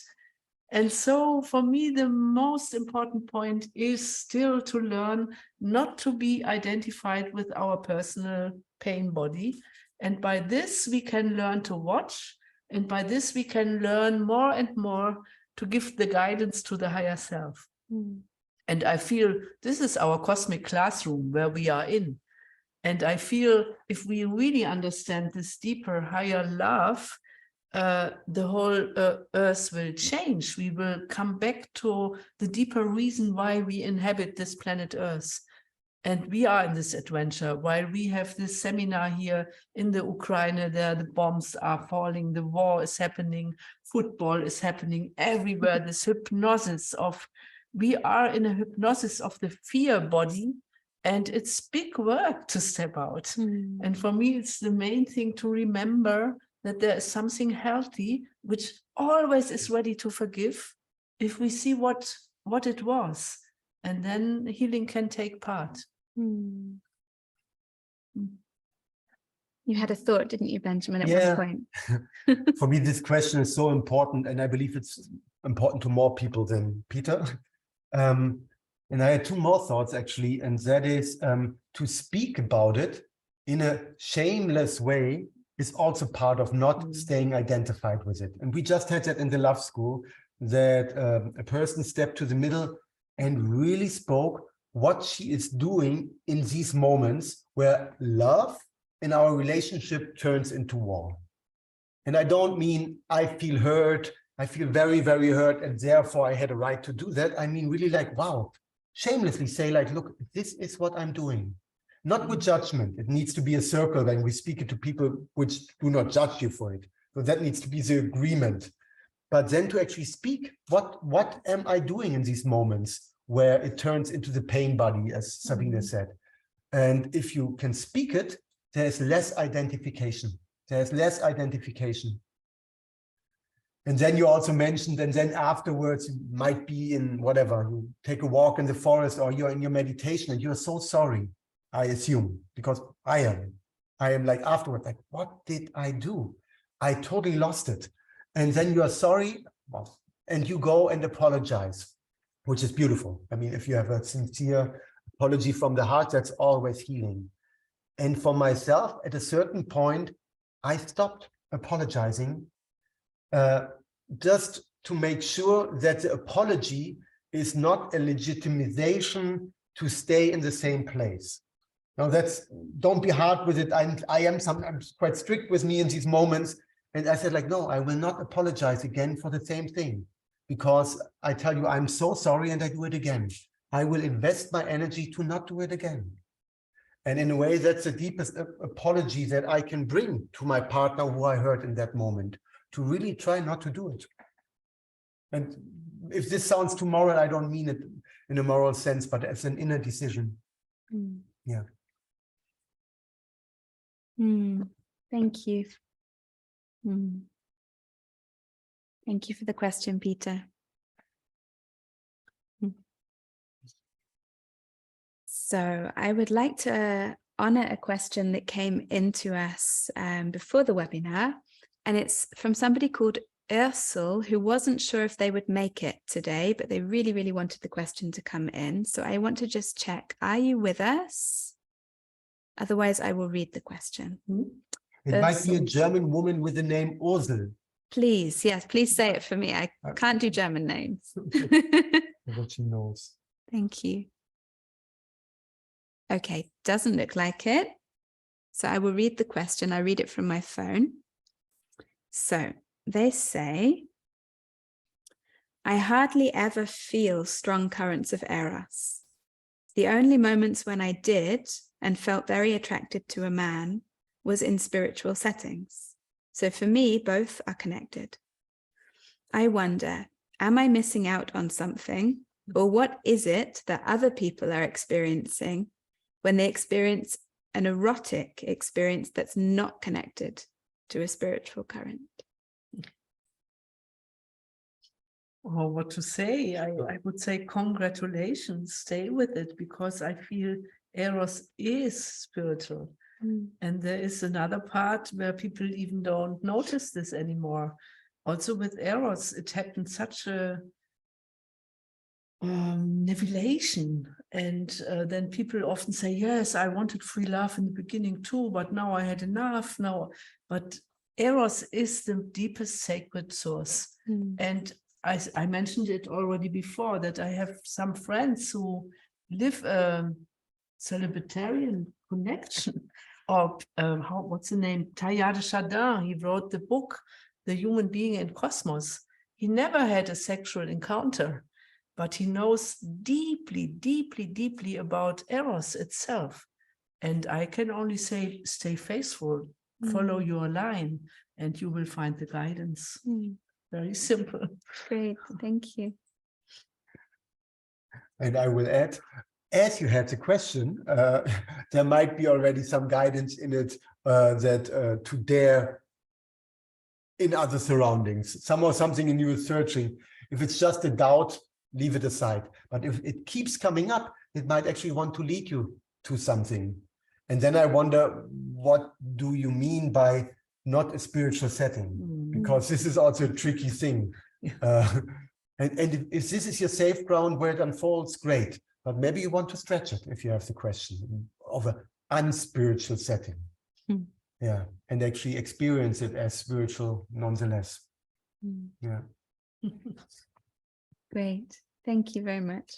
And so for me, the most important point is still to learn not to be identified with our personal pain body. And by this, we can learn to watch. And by this, we can learn more and more to give the guidance to the higher self. Mm. And I feel this is our cosmic classroom where we are in. And I feel if we really understand this deeper, higher love, the whole earth will change. We will come back to the deeper reason why we inhabit this planet Earth. And we are in this adventure. While we have this seminar here in the Ukraine, there the bombs are falling, the war is happening, football is happening everywhere. This hypnosis of, we are in a hypnosis of the fear body, and it's big work to step out. Mm. And for me, it's the main thing to remember that there is something healthy, which always is ready to forgive if we see what it was. And then healing can take part. Mm. You had a thought, didn't you, Benjamin, at Yeah. one point? For me, this question is so important, and I believe it's important to more people than Peter. And I had two more thoughts, actually, and that is to speak about it in a shameless way is also part of not staying identified with it. And we just had that in the love school, that a person stepped to the middle and really spoke what she is doing in these moments where love in our relationship turns into war. And I don't mean I feel hurt, I feel very, very hurt, and therefore I had a right to do that. I mean really like, wow, shamelessly say like, look, this is what I'm doing. Not with judgment. It needs to be a circle when we speak it to people which do not judge you for it. So that needs to be the agreement. But then to actually speak, what am I doing in these moments where it turns into the pain body, as Sabine said. And if you can speak it, there's less identification. There's less identification. And then you also mentioned, and then afterwards you might be in whatever, you take a walk in the forest or you're in your meditation and you're so sorry, I assume, because I am like afterwards, like, what did I do? I totally lost it. And then you are sorry, and you go and apologize, which is beautiful. I mean, if you have a sincere apology from the heart, that's always healing. And for myself, at a certain point, I stopped apologizing just to make sure that the apology is not a legitimization to stay in the same place. Now that's, don't be hard with it. I am sometimes quite strict with me in these moments. And I said like, no, I will not apologize again for the same thing, because I tell you, I'm so sorry and I do it again. I will invest my energy to not do it again. And in a way, that's the deepest apology that I can bring to my partner who I hurt in that moment, to really try not to do it. And if this sounds too moral, I don't mean it in a moral sense, but as an inner decision. Mm. Yeah. Thank you. Thank you for the question, Peter. So I would like to honor a question that came into us before the webinar, and it's from somebody called Ursel, who wasn't sure if they would make it today, but they really, really wanted the question to come in. So I want to just check, are you with us? Otherwise, I will read the question. It might be a German woman with the name Ursel. Please, yes, please say it for me. I can't do German names. What she knows. Thank you. Okay, doesn't look like it. So I will read the question. I read it from my phone. So they say, I hardly ever feel strong currents of eros. The only moments when I did and felt very attracted to a man was in spiritual settings. So for me, both are connected. I wonder, am I missing out on something, or what is it that other people are experiencing when they experience an erotic experience that's not connected to a spiritual current? Oh, what to say? I would say congratulations, stay with it, because I feel Eros is spiritual. And there is another part where people even don't notice this anymore. Also with Eros, it happened such a nivellation. And then people often say, yes, I wanted free love in the beginning too, but now I had enough. Now, but Eros is the deepest sacred source. And I mentioned it already before that I have some friends who live a celibitarian connection. Or what's the name? Teilhard de Chardin. He wrote the book, The Human Being in Cosmos. He never had a sexual encounter, but he knows deeply, deeply, deeply about Eros itself. And I can only say, stay faithful, follow your line, and you will find the guidance. Very simple. Great, thank you. And I will add, as you had the question, there might be already some guidance in it that to dare in other surroundings, something in you is searching. If it's just a doubt, leave it aside. But if it keeps coming up, it might actually want to lead you to something. And then I wonder, what do you mean by not a spiritual setting? Because this is also a tricky thing. And if this is your safe ground where it unfolds, great. But maybe you want to stretch it if you have the question of an unspiritual setting. Yeah, and actually experience it as spiritual nonetheless. Yeah. Great, thank you very much.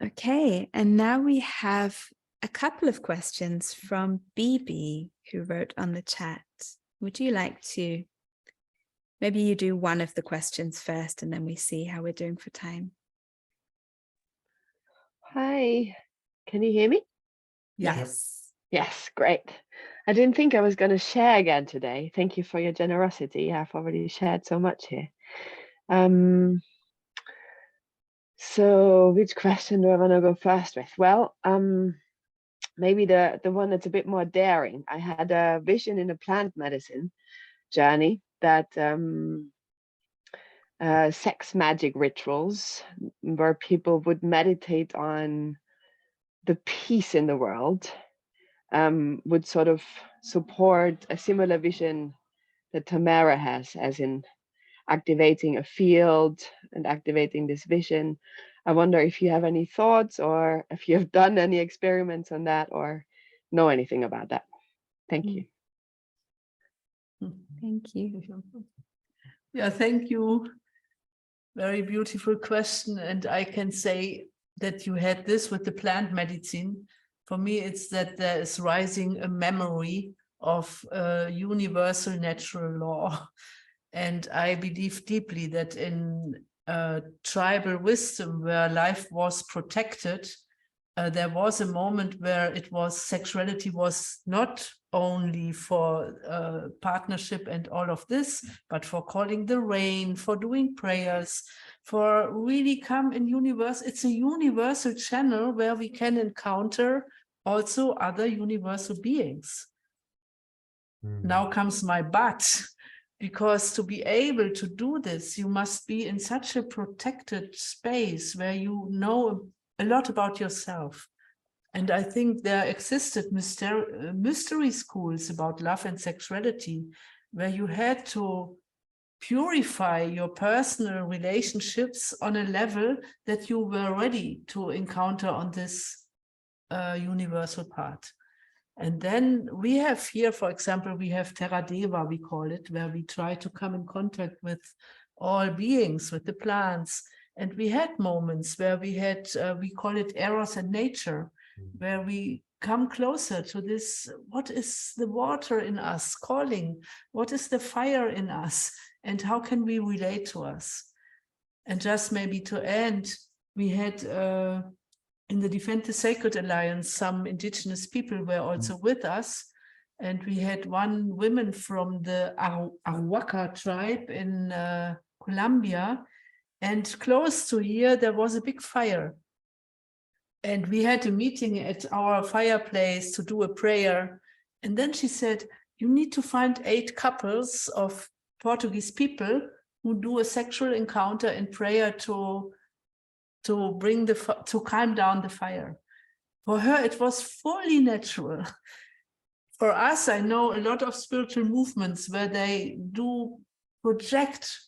Okay, and now we have a couple of questions from BB, who wrote on the chat. Would you like to, maybe you do one of the questions first and then we see how we're doing for time. Hi, can you hear me? Yes. Yes, great. I didn't think I was going to share again today. Thank you for your generosity. I've already shared so much here. So which question do I want to go first with? Well, maybe the one that's a bit more daring. I had a vision in a plant medicine journey that sex magic rituals where people would meditate on the peace in the world would sort of support a similar vision that Tamara has, as in activating a field and activating this vision. I wonder if you have any thoughts or if you have done any experiments on that or know anything about that. Thank you. Thank you. Yeah, thank you. Very beautiful question. And I can say that you had this with the plant medicine. For me, it's that there is rising a memory of universal natural law. And I believe deeply that in tribal wisdom, where life was protected, there was a moment where sexuality was not only for partnership and all of this, but for calling the rain, for doing prayers, for really come in universe. It's a universal channel where we can encounter also other universal beings. Now comes my but, because to be able to do this, you must be in such a protected space where you know a lot about yourself. And I think there existed mystery schools about love and sexuality, where you had to purify your personal relationships on a level that you were ready to encounter on this universal part. And then we have here, for example, we have Terra Deva, we call it, where we try to come in contact with all beings, with the plants. And we had moments where we had, we call it Eros and nature, where we come closer to this, what is the water in us calling? What is the fire in us? And how can we relate to us? And just maybe to end, we had in the Defend the Sacred Alliance, some indigenous people were also with us. And we had one woman from the Arawaka tribe in Colombia. And close to here, there was a big fire. And we had a meeting at our fireplace to do a prayer. And then she said, you need to find 8 couples of Portuguese people who do a sexual encounter in prayer to calm down the fire. For her, it was fully natural. For us, I know a lot of spiritual movements where they do project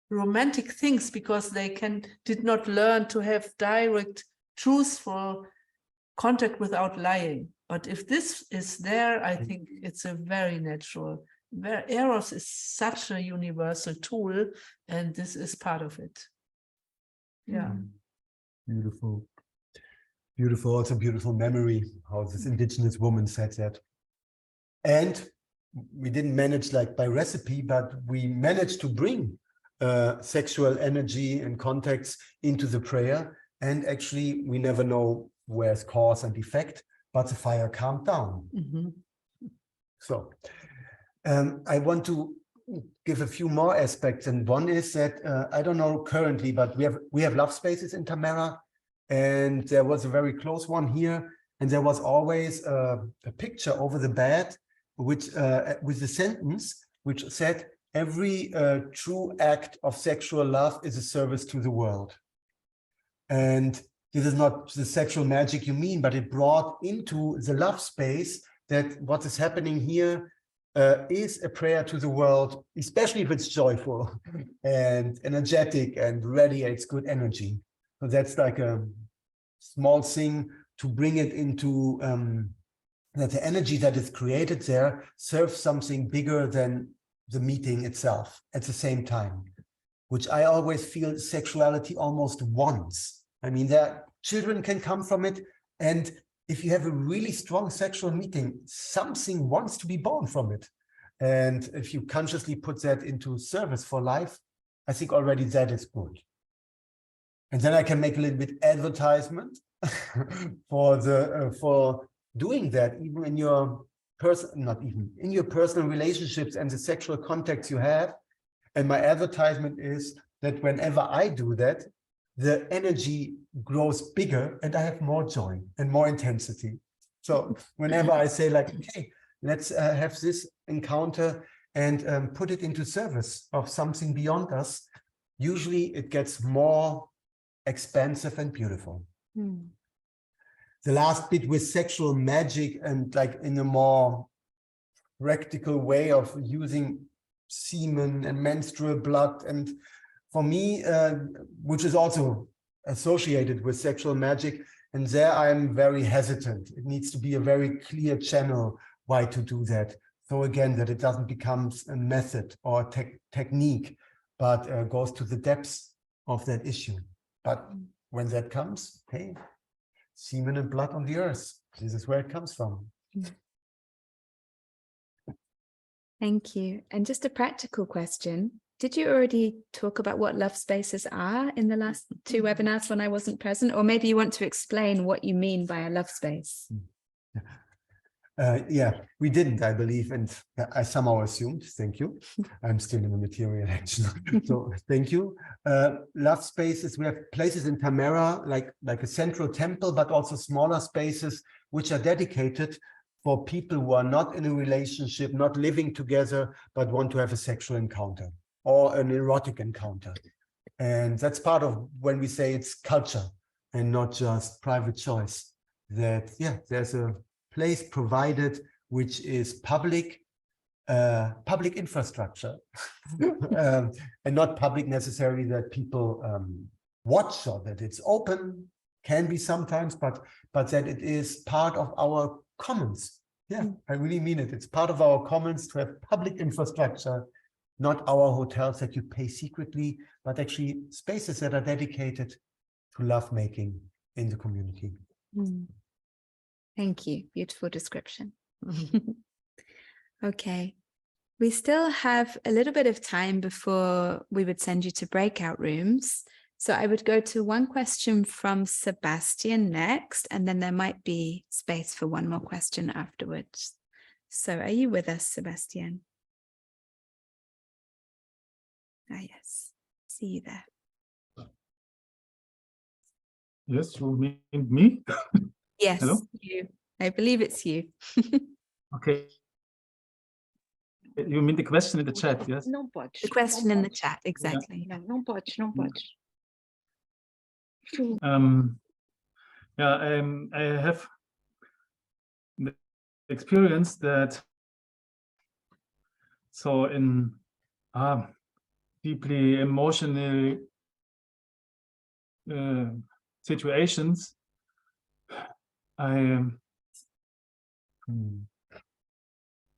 romantic things because they did not learn to have direct, truthful contact without lying. But if this is there, I think it's a very natural where Eros is such a universal tool, and this is part of it. Yeah. Beautiful. Beautiful, also beautiful memory, how this indigenous woman said that. And we didn't manage like by recipe, but we managed to bring sexual energy and contacts into the prayer. And actually, we never know where's cause and effect, but the fire calmed down. So I want to give a few more aspects. And one is that, I don't know currently, but we have love spaces in Tamara. And there was a very close one here. And there was always a picture over the bed, which with the sentence, which said, every true act of sexual love is a service to the world. And this is not the sexual magic you mean, but it brought into the love space that what is happening here is a prayer to the world, especially if it's joyful and energetic and radiates good energy. So that's like a small thing to bring it into that the energy that is created there serves something bigger than the meeting itself at the same time, which I always feel sexuality almost wants. I mean, children can come from it. And if you have a really strong sexual meeting, something wants to be born from it. And if you consciously put that into service for life, I think already that is good. And then I can make a little bit advertisement for doing that, even in your in your personal relationships and the sexual contacts you have. And my advertisement is that whenever I do that, the energy grows bigger and I have more joy and more intensity. So whenever I say like, okay, let's have this encounter and put it into service of something beyond us, usually it gets more expansive and beautiful. The last bit with sexual magic and like in a more practical way of using semen and menstrual blood. And for me, which is also associated with sexual magic, and there I'm very hesitant. It needs to be a very clear channel why to do that. So again, that it doesn't become a method or technique, but goes to the depths of that issue. But when that comes, hey, semen and blood on the earth, this is where it comes from. Thank you. And just a practical question. Did you already talk about what love spaces are in the last 2 webinars when I wasn't present? Or maybe you want to explain what you mean by a love space? Yeah, we didn't, I believe, and I somehow assumed. Thank you. I'm still in the material action, so thank you. Love spaces. We have places in Tamara, like a central temple, but also smaller spaces which are dedicated for people who are not in a relationship, not living together, but want to have a sexual encounter or an erotic encounter. And that's part of when we say it's culture and not just private choice. That, yeah, there's a place provided which is public infrastructure and not public necessarily that people watch or that it's open, can be sometimes, but that it is part of our commons. Yeah, I really mean it. It's part of our commons to have public infrastructure, not our hotels that you pay secretly, but actually spaces that are dedicated to lovemaking in the community. Thank you. Beautiful description. Okay. We still have a little bit of time before we would send you to breakout rooms. So I would go to one question from Sebastian next, and then there might be space for one more question afterwards. So are you with us, Sebastian? Ah, yes. See you there. Yes, you mean me? Yes, Hello? you. I believe it's you. Okay. You mean the question in the chat, yes? Não podes. The question in the chat, exactly. Não podes, não podes. Yeah, I have the experience that so in deeply emotional situations, and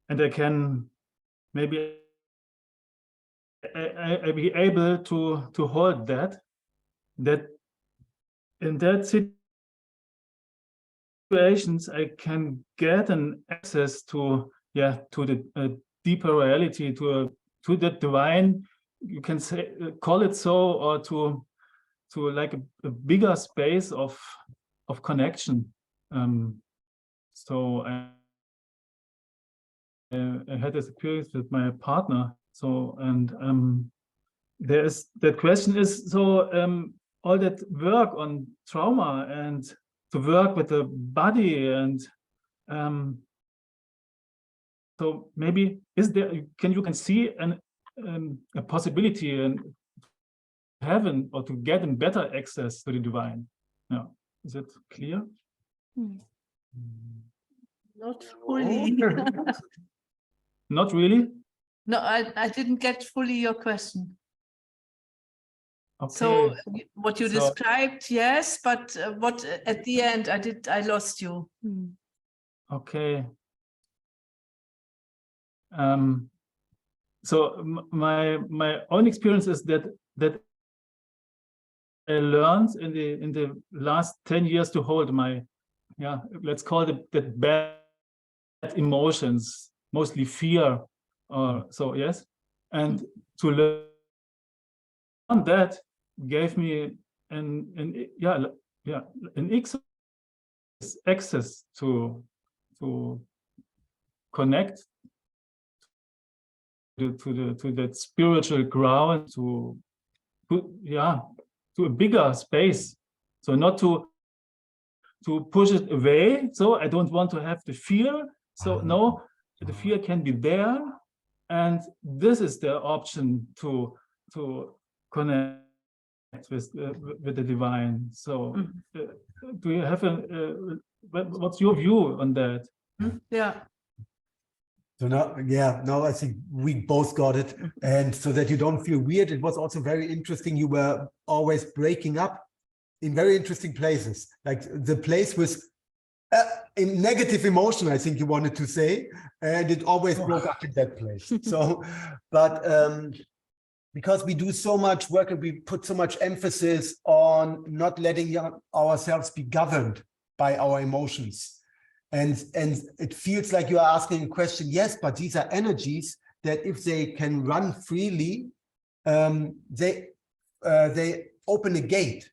I can maybe I be able to hold that in that situations I can get an access to the deeper reality, to the divine, you can say, call it so, or to like a bigger space of connection. So I had this experience with my partner. So, and there's that question is, so all that work on trauma and to work with the body, and so maybe is there, you can see a possibility in heaven, or to get in better access to the divine. Yeah, is it clear? Not fully. Not really. No, I didn't get fully your question. Okay. So what you So- described, yes, but what at the end I lost you. Okay. So my own experience is that I learned in the last 10 years to hold my, let's call it that bad emotions, mostly fear, or so, yes, and to learn that gave me an access to connect to that spiritual ground, to a bigger space. So not to push it away. So I don't want to have the fear. So no, the fear can be there, and this is the option to connect with the divine. So do you have what's your view on that? Yeah. So now I think we both got it. And so that you don't feel weird, it was also very interesting. You were always breaking up in very interesting places. Like the place was in negative emotion, I think you wanted to say, and it always broke up in that place. So, but because we do so much work and we put so much emphasis on not letting ourselves be governed by our emotions. And it feels like you are asking a question, yes, but these are energies that if they can run freely, they open a gate.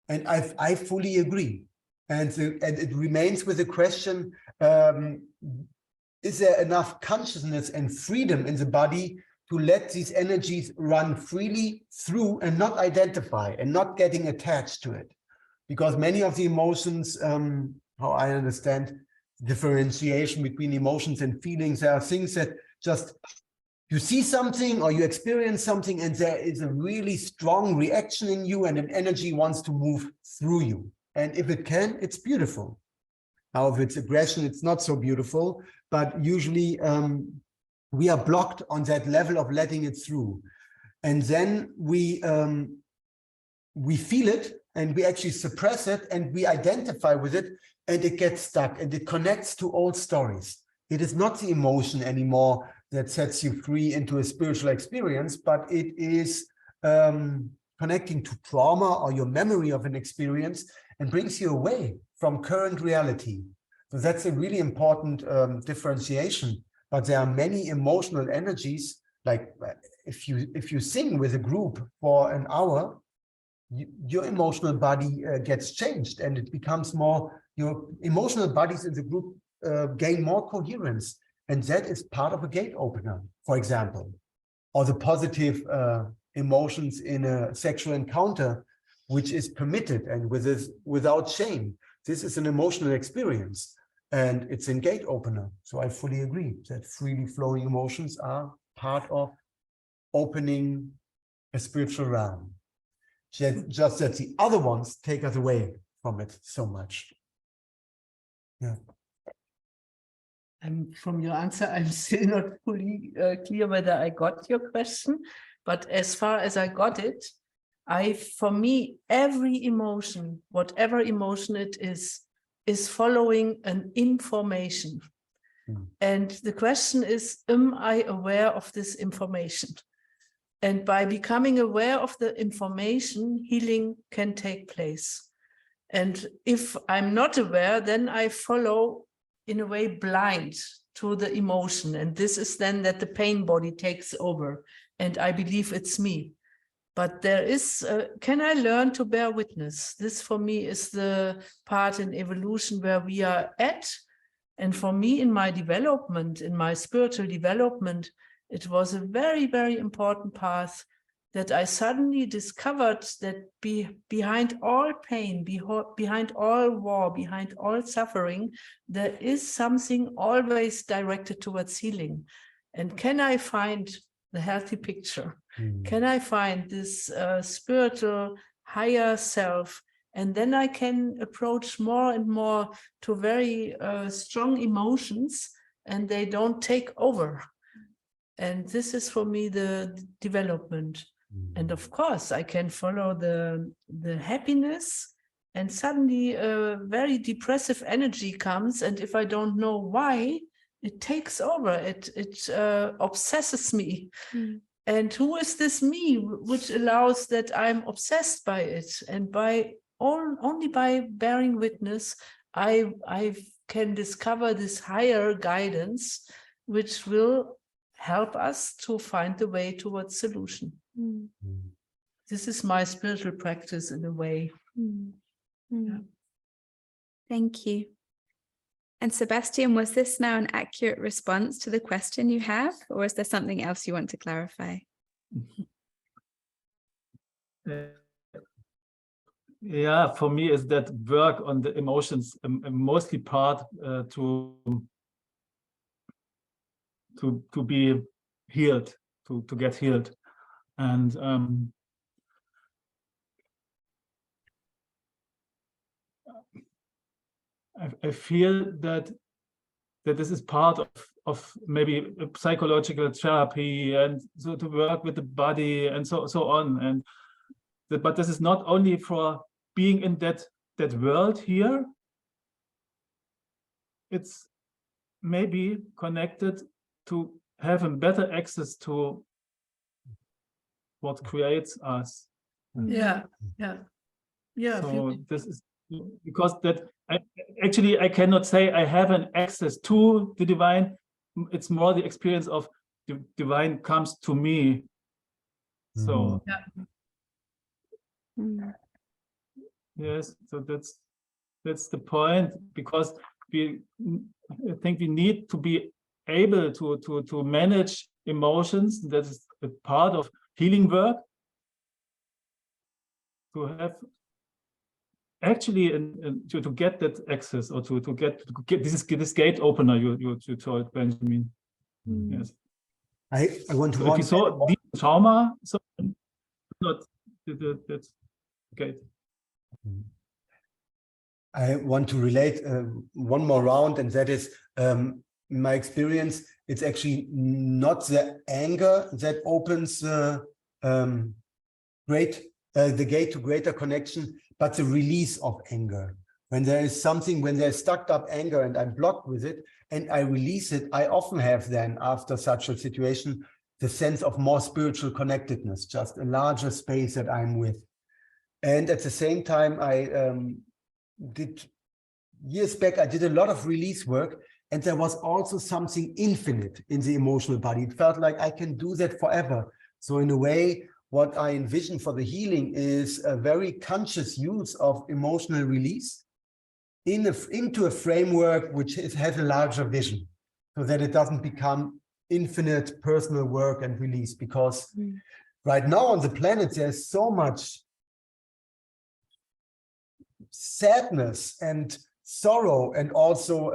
And I fully agree. And it remains with the question, is there enough consciousness and freedom in the body to let these energies run freely through and not identify and not getting attached to it? Because many of the emotions, how I understand differentiation between emotions and feelings, there are things that just you see something or you experience something and there is a really strong reaction in you and an energy wants to move through you. And if it can, it's beautiful. Now, if it's aggression, it's not so beautiful, but usually we are blocked on that level of letting it through. And then we feel it and we actually suppress it and we identify with it and it gets stuck and it connects to old stories. It is not the emotion anymore that sets you free into a spiritual experience, but it is connecting to trauma or your memory of an experience and brings you away from current reality. So that's a really important differentiation. But there are many emotional energies, like if you sing with a group for an hour, your emotional body gets changed and it becomes more, your emotional bodies in the group gain more coherence. And that is part of a gate opener, for example, or the positive emotions in a sexual encounter, which is permitted and without shame. This is an emotional experience and it's a gate opener. So I fully agree that freely flowing emotions are part of opening a spiritual realm. Just that the other ones take us away from it so much. Yeah. From your answer, I'm still not fully clear whether I got your question, but as far as I got it, for me, every emotion, whatever emotion it is following an information. And the question is, am I aware of this information? And by becoming aware of the information, healing can take place. And if I'm not aware, then I follow in a way blind to the emotion. And this is then that the pain body takes over. And I believe it's me. But there is, can I learn to bear witness? This for me is the part in evolution where we are at. And for me, in my development, in my spiritual development, it was a very, very important path that I suddenly discovered that behind all pain, behind all war, behind all suffering, there is something always directed towards healing. And can I find the healthy picture? Can I find this spiritual higher self? And then I can approach more and more to very strong emotions, and they don't take over. And this is for me the development. And of course, I can follow the happiness, and suddenly a very depressive energy comes. And if I don't know why, it takes over. It obsesses me. And who is this me which allows that I'm obsessed by it? And only by bearing witness, I can discover this higher guidance, which will help us to find the way towards solution. This is my spiritual practice in a way. Yeah. Thank you. And Sebastian, was this now an accurate response to the question you have, or is there something else you want to clarify? Yeah, for me is that work on the emotions mostly part to be healed, to get healed. And I feel that this is part of maybe a psychological therapy, and so to work with the body and so on. And but this is not only for being in that world here. It's maybe connected to having better access to what creates us. Yeah. So this is because that I cannot say I have an access to the divine. It's more the experience of the divine comes to me. So yes, so that's the point, because I think we need to be able to manage emotions. That is a part of healing work. To have actually to get that access, or to get this gate opener you told, Benjamin. Yes. I want to so if you saw deep trauma, so not that gate. I want to relate one more round, and that is in my experience, it's actually not the anger that opens the gate to greater connection, but the release of anger. When there is something, when there's stuck up anger and I'm blocked with it and I release it, I often have then, after such a situation, the sense of more spiritual connectedness, just a larger space that I'm with. And at the same time, years back, I did a lot of release work, and there was also something infinite in the emotional body. It felt like I can do that forever. So in a way, what I envision for the healing is a very conscious use of emotional release into a framework which has a larger vision, so that it doesn't become infinite personal work and release. Because right now on the planet, there's so much sadness and sorrow, and also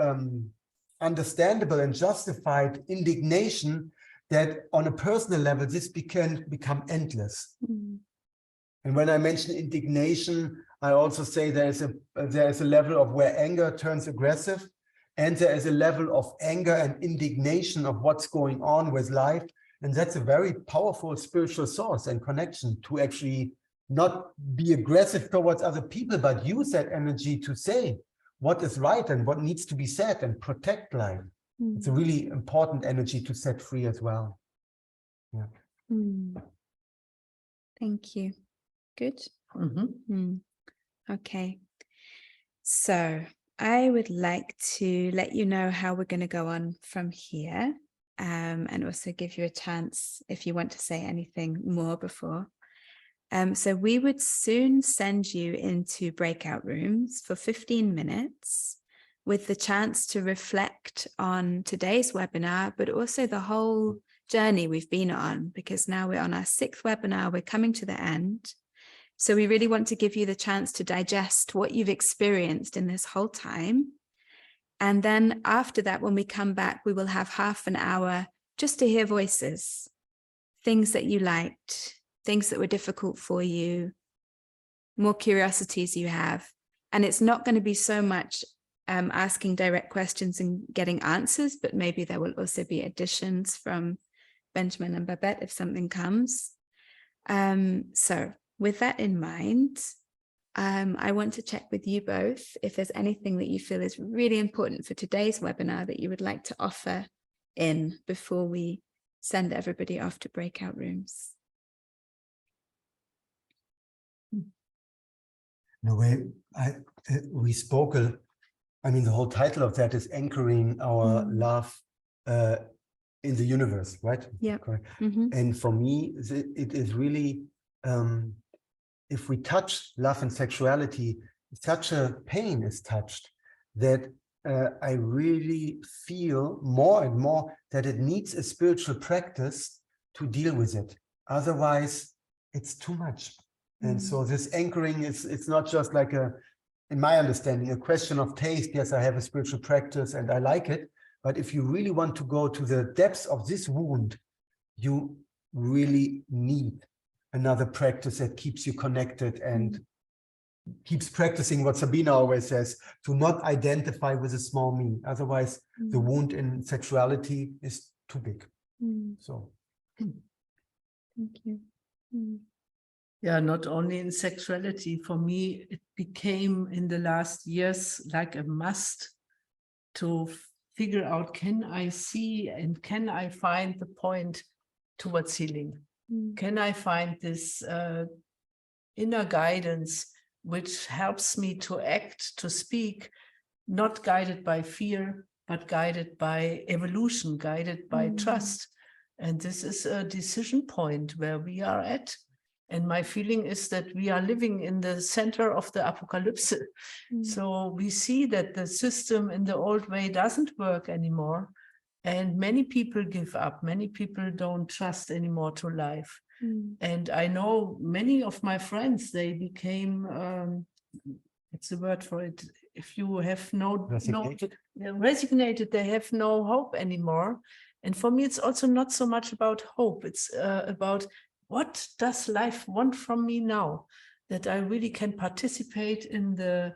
understandable and justified indignation, that on a personal level, this can become endless. And when I mention indignation, I also say there is a level of where anger turns aggressive, and there is a level of anger and indignation of what's going on with life. And that's a very powerful spiritual source and connection to actually not be aggressive towards other people, but use that energy to say what is right and what needs to be said and protect life. It's a really important energy to set free as well. Yeah. Thank you. Good. Mhm. Okay. So I would like to let you know how we're going to go on from here, and also give you a chance if you want to say anything more before. So we would soon send you into breakout rooms for 15 minutes with the chance to reflect on today's webinar, but also the whole journey we've been on, because now we're on our 6th webinar, we're coming to the end. So we really want to give you the chance to digest what you've experienced in this whole time. And then after that, when we come back, we will have half an hour just to hear voices, things that you liked, things that were difficult for you, more curiosities you have. And it's not going to be so much asking direct questions and getting answers, but maybe there will also be additions from Benjamin and Babette if something comes. So with that in mind, I want to check with you both if there's anything that you feel is really important for today's webinar that you would like to offer in before we send everybody off to breakout rooms. In a way, we spoke, I mean, the whole title of that is anchoring our love in the universe, right? Yeah. Correct. And for me, it is really, if we touch love and sexuality, such a pain is touched that I really feel more and more that it needs a spiritual practice to deal with it. Otherwise, it's too much. And so this anchoring it's not just like in my understanding, a question of taste. Yes, I have a spiritual practice and I like it. But if you really want to go to the depths of this wound, you really need another practice that keeps you connected and keeps practicing what Sabine always says, to not identify with a small me. Otherwise, the wound in sexuality is too big. So, thank you. Yeah, not only in sexuality. For me, it became in the last years like a must to figure out, can I see and can I find the point towards healing? Can I find this inner guidance which helps me to act, to speak, not guided by fear, but guided by evolution, guided by trust. And this is a decision point where we are at. And my feeling is that we are living in the center of the apocalypse. So we see that the system in the old way doesn't work anymore. And many people give up. Many people don't trust anymore to life. And I know many of my friends, they became, what's the word for it? If you have resignated, they have no hope anymore. And for me, it's also not so much about hope. It's about, what does life want from me now? That I really can participate in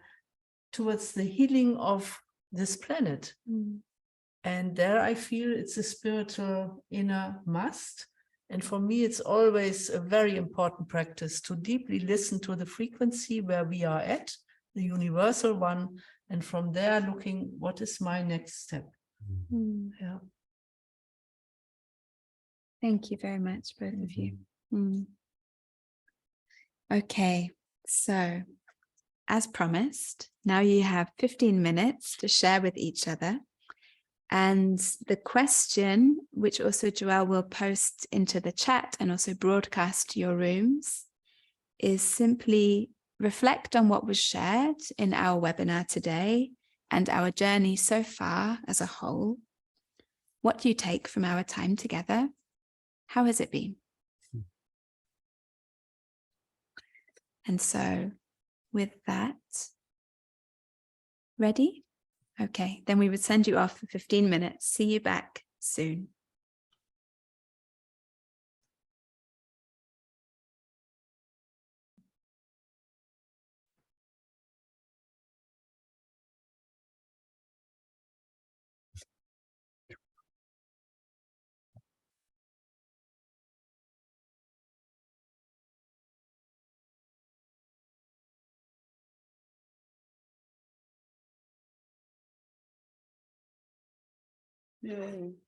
towards the healing of this planet. And there I feel it's a spiritual inner must. And for me, it's always a very important practice to deeply listen to the frequency where we are at, the universal one, and from there looking, what is my next step? Yeah. Thank you very much, both of you. Okay, so as promised, now you have 15 minutes to share with each other. And the question, which also Joelle will post into the chat and also broadcast to your rooms, is simply reflect on what was shared in our webinar today and our journey so far as a whole. What do you take from our time together? How has it been? And so with that, ready? Okay, then we would send you off for 15 minutes. See you back soon.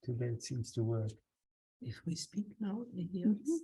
Today it seems to work. If we speak now, they hear us.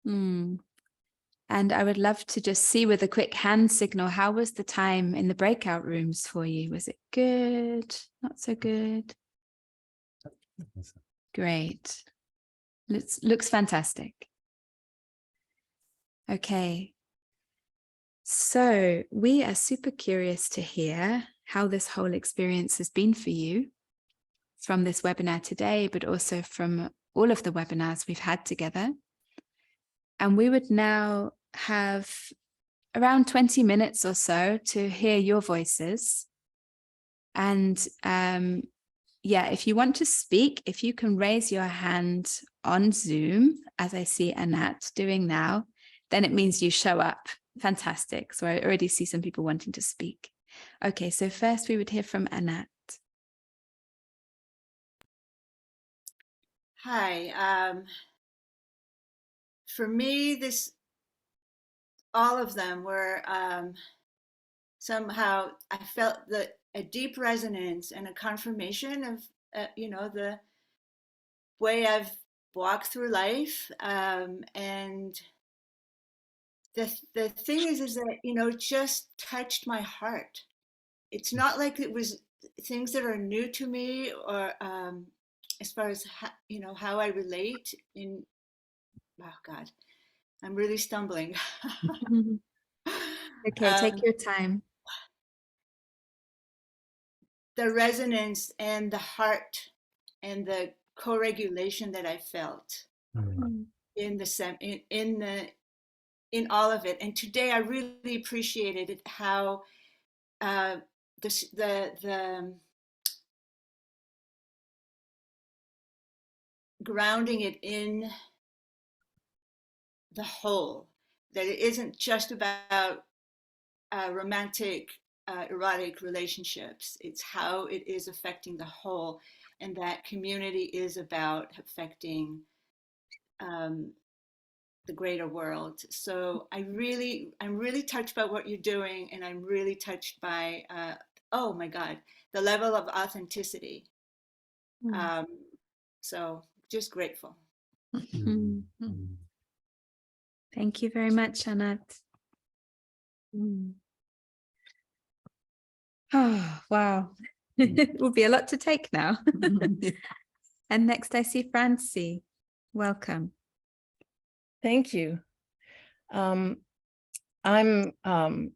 Mm. And I would love to just see with a quick hand signal, how was the time in the breakout rooms for you? Was it good? Not so good? Great. Looks fantastic. Okay. So we are super curious to hear how this whole experience has been for you from this webinar today, but also from all of the webinars we've had together. And we would now have around 20 minutes or so to hear your voices. And yeah, if you want to speak, if you can raise your hand on Zoom, as I see Anat doing now, then it means you show up. Fantastic. So I already see some people wanting to speak. Okay, so first we would hear from Anat. Hi. For me, all of them were somehow I felt a deep resonance and a confirmation of the way I've walked through life, and the thing is that it just touched my heart. It's not like it was things that are new to me, or as far as how I relate in. Oh God, I'm really stumbling. Okay, take your time. The resonance and the heart and the co-regulation that I felt in all of it. And today I really appreciated how the grounding it in the whole, that it isn't just about romantic erotic relationships. It's how it is affecting the whole, and that community is about affecting the greater world. So I'm really touched by what you're doing, and I'm really touched by oh my God, the level of authenticity. So just grateful. Thank you very much, Anat. Oh, wow. It will be a lot to take now. And next I see Francie. Welcome. Thank you. I'm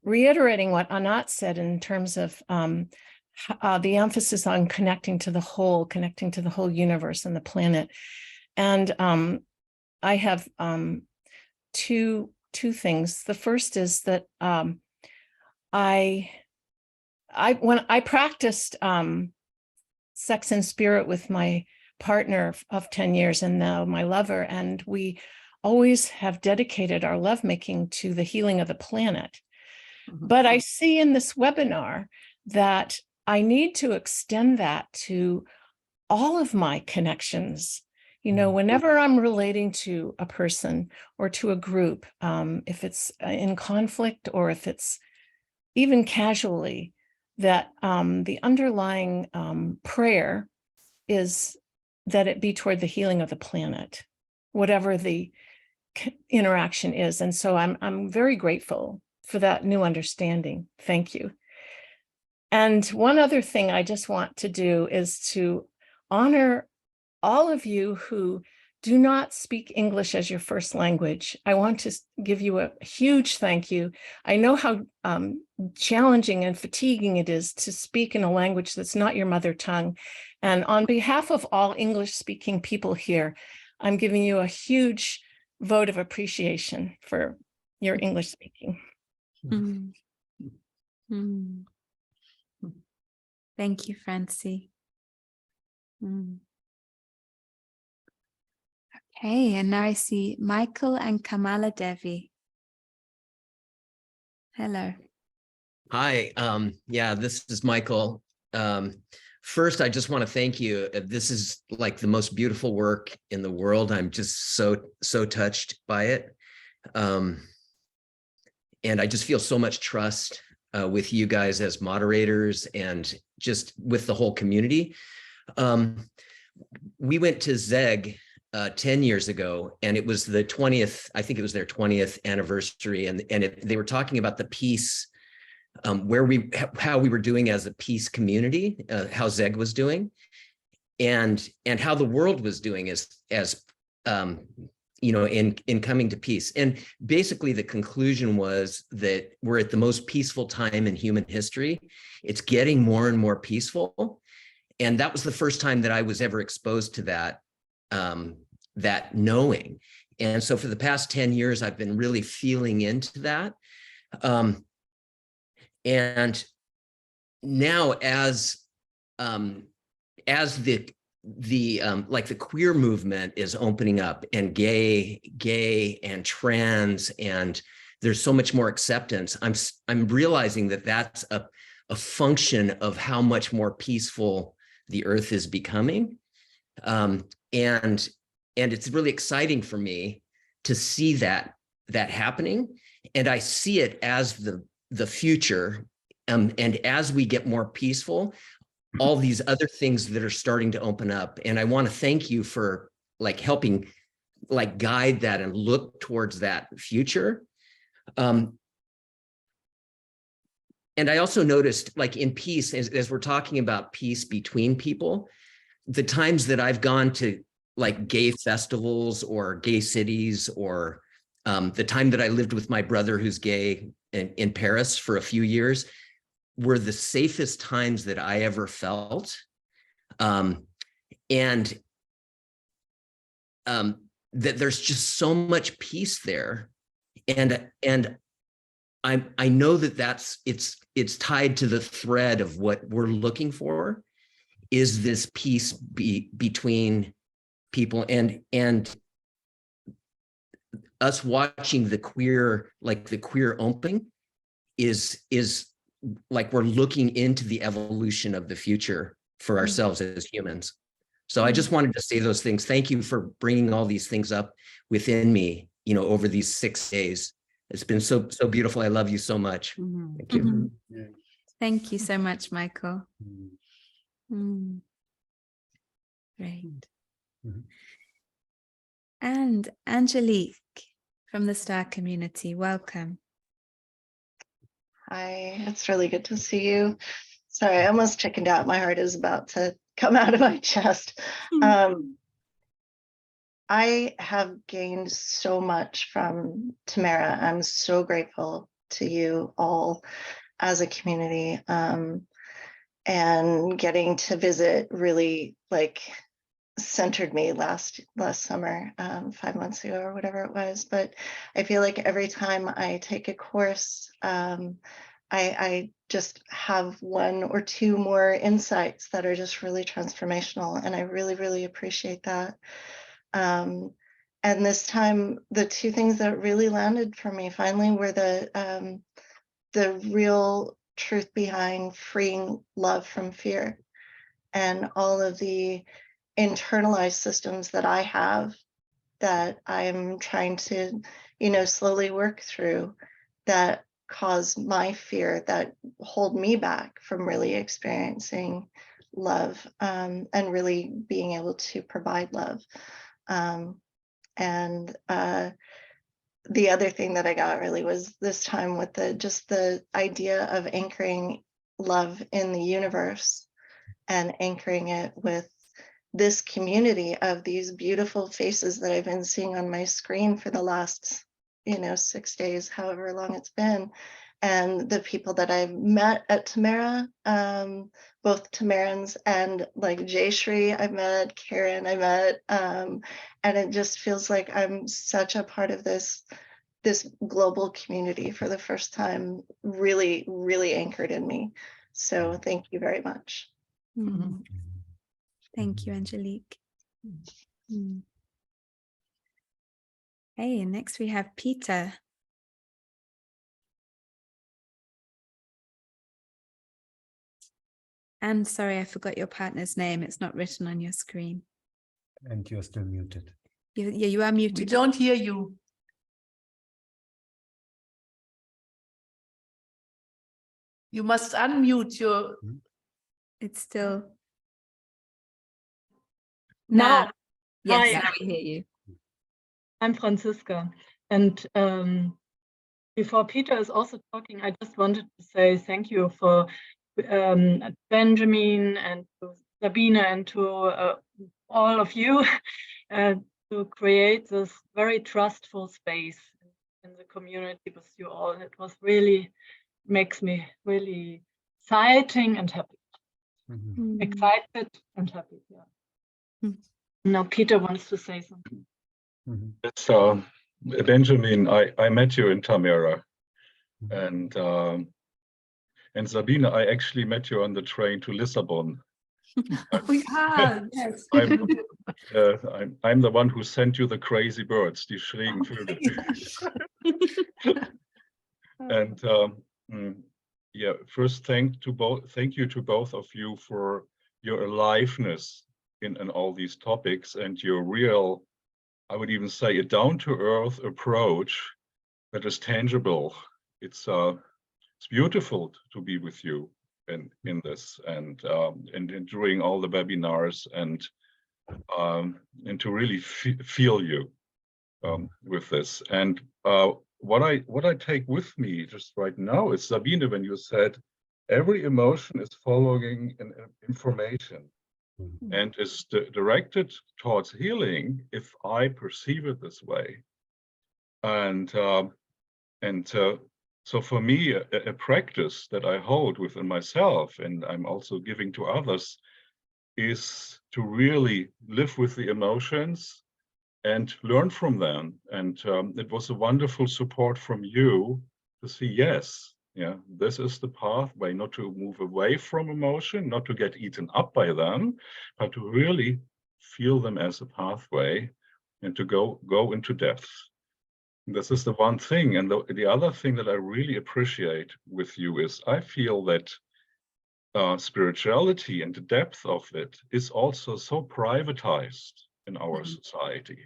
reiterating what Anat said in terms of the emphasis on connecting to the whole universe and the planet. And I have two things. The first is that when I practiced sex and spirit with my partner of 10 years and now my lover, and we always have dedicated our lovemaking to the healing of the planet. But I see in this webinar that I need to extend that to all of my connections. Whenever I'm relating to a person or to a group, if it's in conflict or if it's even casually, that the underlying prayer is that it be toward the healing of the planet, whatever the interaction is. And so I'm very grateful for that new understanding. Thank you. And one other thing I just want to do is to honor all of you who do not speak English as your first language. I want to give you a huge thank you. I know how challenging and fatiguing it is to speak in a language that's not your mother tongue. And on behalf of all English-speaking people here, I'm giving you a huge vote of appreciation for your English speaking. Thank you, Francie. Okay, and now I see Michael and Kamala Devi. Hello. Hi, yeah, this is Michael. First, I just want to thank you. This is like the most beautiful work in the world. I'm just so touched by it. And I just feel so much trust with you guys as moderators and just with the whole community. We went to Zeg 10 years ago, and it was the 20th, I think it was their 20th anniversary, and they were talking about the peace, how we were doing as a peace community, how Zeg was doing, and how the world was doing as in coming to peace. And basically the conclusion was that we're at the most peaceful time in human history. It's getting more and more peaceful. And that was the first time that I was ever exposed to that, that knowing. And so for the past 10 years, I've been really feeling into that. And now as the queer movement is opening up, and gay and trans, and there's so much more acceptance, I'm realizing that that's a function of how much more peaceful the earth is becoming. And it's really exciting for me to see that happening. And I see it as the future. And as we get more peaceful, all these other things that are starting to open up. And I want to thank you for helping guide that and look towards that future. And I also noticed, in peace, as we're talking about peace between people, the times that I've gone to gay festivals or gay cities, or the time that I lived with my brother who's gay in Paris for a few years, were the safest times that I ever felt. And that there's just so much peace there. And I know that it's tied to the thread of what we're looking for, is this peace between people, and us watching the queer opening is we're looking into the evolution of the future for ourselves as humans. So I just wanted to say those things. Thank you for bringing all these things up within me, over these 6 days. It's been so beautiful. I love you so much. Thank you. Thank you so much, Michael. Great. And Angelique from the Star community, welcome. Hi, it's really good to see you. Sorry, I almost chickened out. My heart is about to come out of my chest. I have gained so much from Tamara. I'm so grateful to you all as a community, and getting to visit really centered me last summer, 5 months ago or whatever it was. But I feel like every time I take a course, I just have 1 or 2 more insights that are just really transformational, and I really, really appreciate that. And this time, the 2 things that really landed for me finally were the real truth behind freeing love from fear, and all of the internalized systems that I have that I'm trying to, slowly work through, that cause my fear, that hold me back from really experiencing love, and really being able to provide love. And the other thing that I got really was this time with the idea of anchoring love in the universe, and anchoring it with this community of these beautiful faces that I've been seeing on my screen for the last, 6 days, however long it's been. And the people that I've met at Tamara, both Tamarans and Jayshree, I met, Karen, I met, and it just feels like I'm such a part of this global community for the first time, really, really anchored in me. So thank you very much. Thank you, Angelique. Hey, and next we have Peter. And sorry, I forgot your partner's name. It's not written on your screen. And you're still muted. Yeah, you are muted. We don't hear you. You must unmute your... It's still... Now. Yes, Hi, now we hear you. I'm Franziska. And before Peter is also talking, I just wanted to say thank you for Benjamin and to Sabine and to all of you to create this very trustful space in the community with you all. It was really, makes me really exciting and happy. Excited and happy, yeah. Now Peter wants to say something. Yes, Benjamin, I met you in Tamera, and Sabine, I actually met you on the train to Lisbon. Yes. I'm the one who sent you the crazy birds, die schrägen Vögel. And yeah, first thank you to both of you for your aliveness in all these topics and your real, I would even say, a down-to-earth approach that is tangible. It's beautiful to be with you in this and during all the webinars and to really feel you with this. And what I take with me just right now is, Sabine, when you said every emotion is following an information and is directed towards healing if I perceive it this way. And so for me, a practice that I hold within myself and I'm also giving to others is to really live with the emotions and learn from them. And it was a wonderful support from you to see, yes, yeah, this is the pathway, not to move away from emotion, not to get eaten up by them, but to really feel them as a pathway and to go into depth. This is the one thing. And the other thing that I really appreciate with you is I feel that spirituality and the depth of it is also so privatized in our society.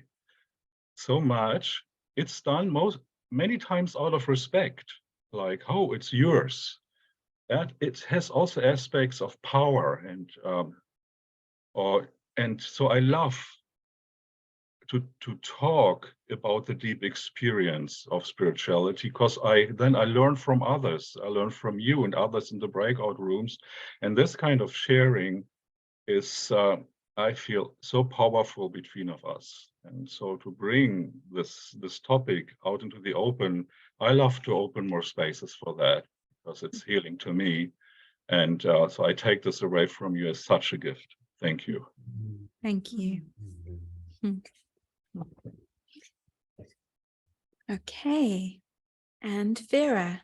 So much it's done many times out of respect, like, oh, it's yours. That it has also aspects of power and so I love to talk about the deep experience of spirituality, because I learn from others. I learn from you and others in the breakout rooms, and this kind of sharing is, I feel, so powerful between of us. And so to bring this topic out into the open, I love to open more spaces for that because it's healing to me. And so I take this away from you as such a gift. Thank you. Thank you. Okay, and Vera.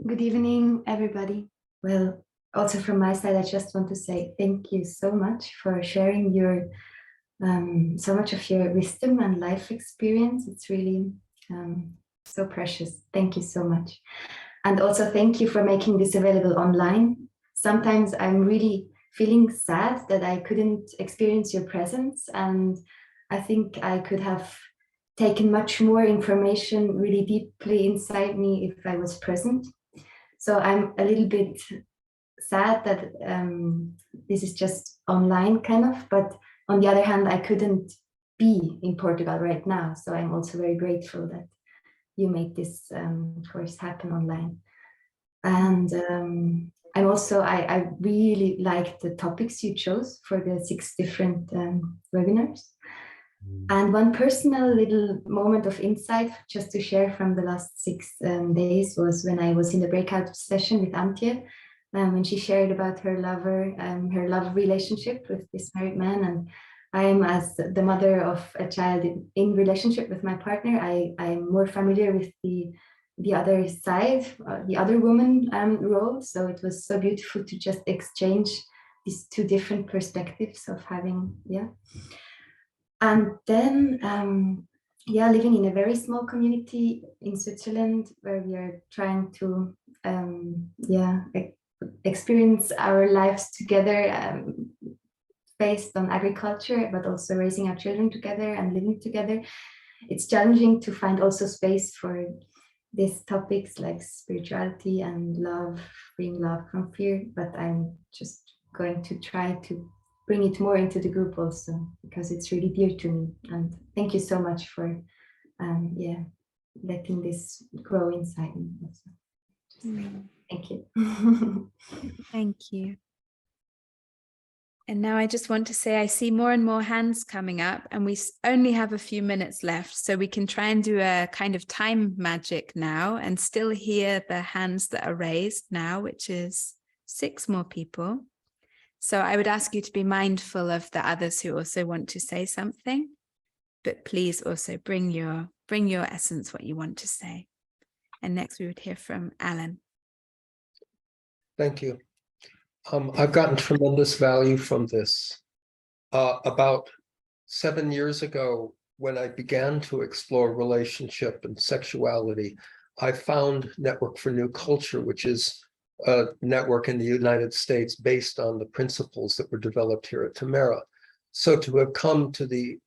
Good evening, everybody. Well, also from my side, I just want to say thank you so much for sharing your so much of your wisdom and life experience. It's really so precious. Thank you so much. And also thank you for making this available online. Sometimes I'm really feeling sad that I couldn't experience your presence, and I think I could have taken much more information really deeply inside me if I was present. So I'm a little bit sad that this is just online kind of, but on the other hand, I couldn't be in Portugal right now. So I'm also very grateful that you made this course happen online. And I'm also, I really liked the topics you chose for the 6 different webinars. And one personal little moment of insight just to share from the last 6 days was when I was in the breakout session with Antje, when she shared about her love relationship with this married man. And I am, as the mother of a child in relationship with my partner, I'm more familiar with the other side, the other woman role. So it was so beautiful to just exchange these 2 different perspectives of having, And then, living in a very small community in Switzerland where we are trying to, experience our lives together based on agriculture, but also raising our children together and living together. It's challenging to find also space for these topics like spirituality and love, freeing love from fear, but I'm just going to try to bring it more into the group also, because it's really dear to me. And thank you so much for letting this grow inside me also. Thank you. Thank you. And now I just want to say, I see more and more hands coming up, and we only have a few minutes left, so we can try and do a kind of time magic now and still hear the hands that are raised now, which is 6 more people. So I would ask you to be mindful of the others who also want to say something, but please also bring your essence, what you want to say. And next we would hear from Alan. Thank you. I've gotten tremendous value from this. About 7 years ago, when I began to explore relationship and sexuality, I found Network for New Culture, which is a network in the United States based on the principles that were developed here at Tamara. So to have come to the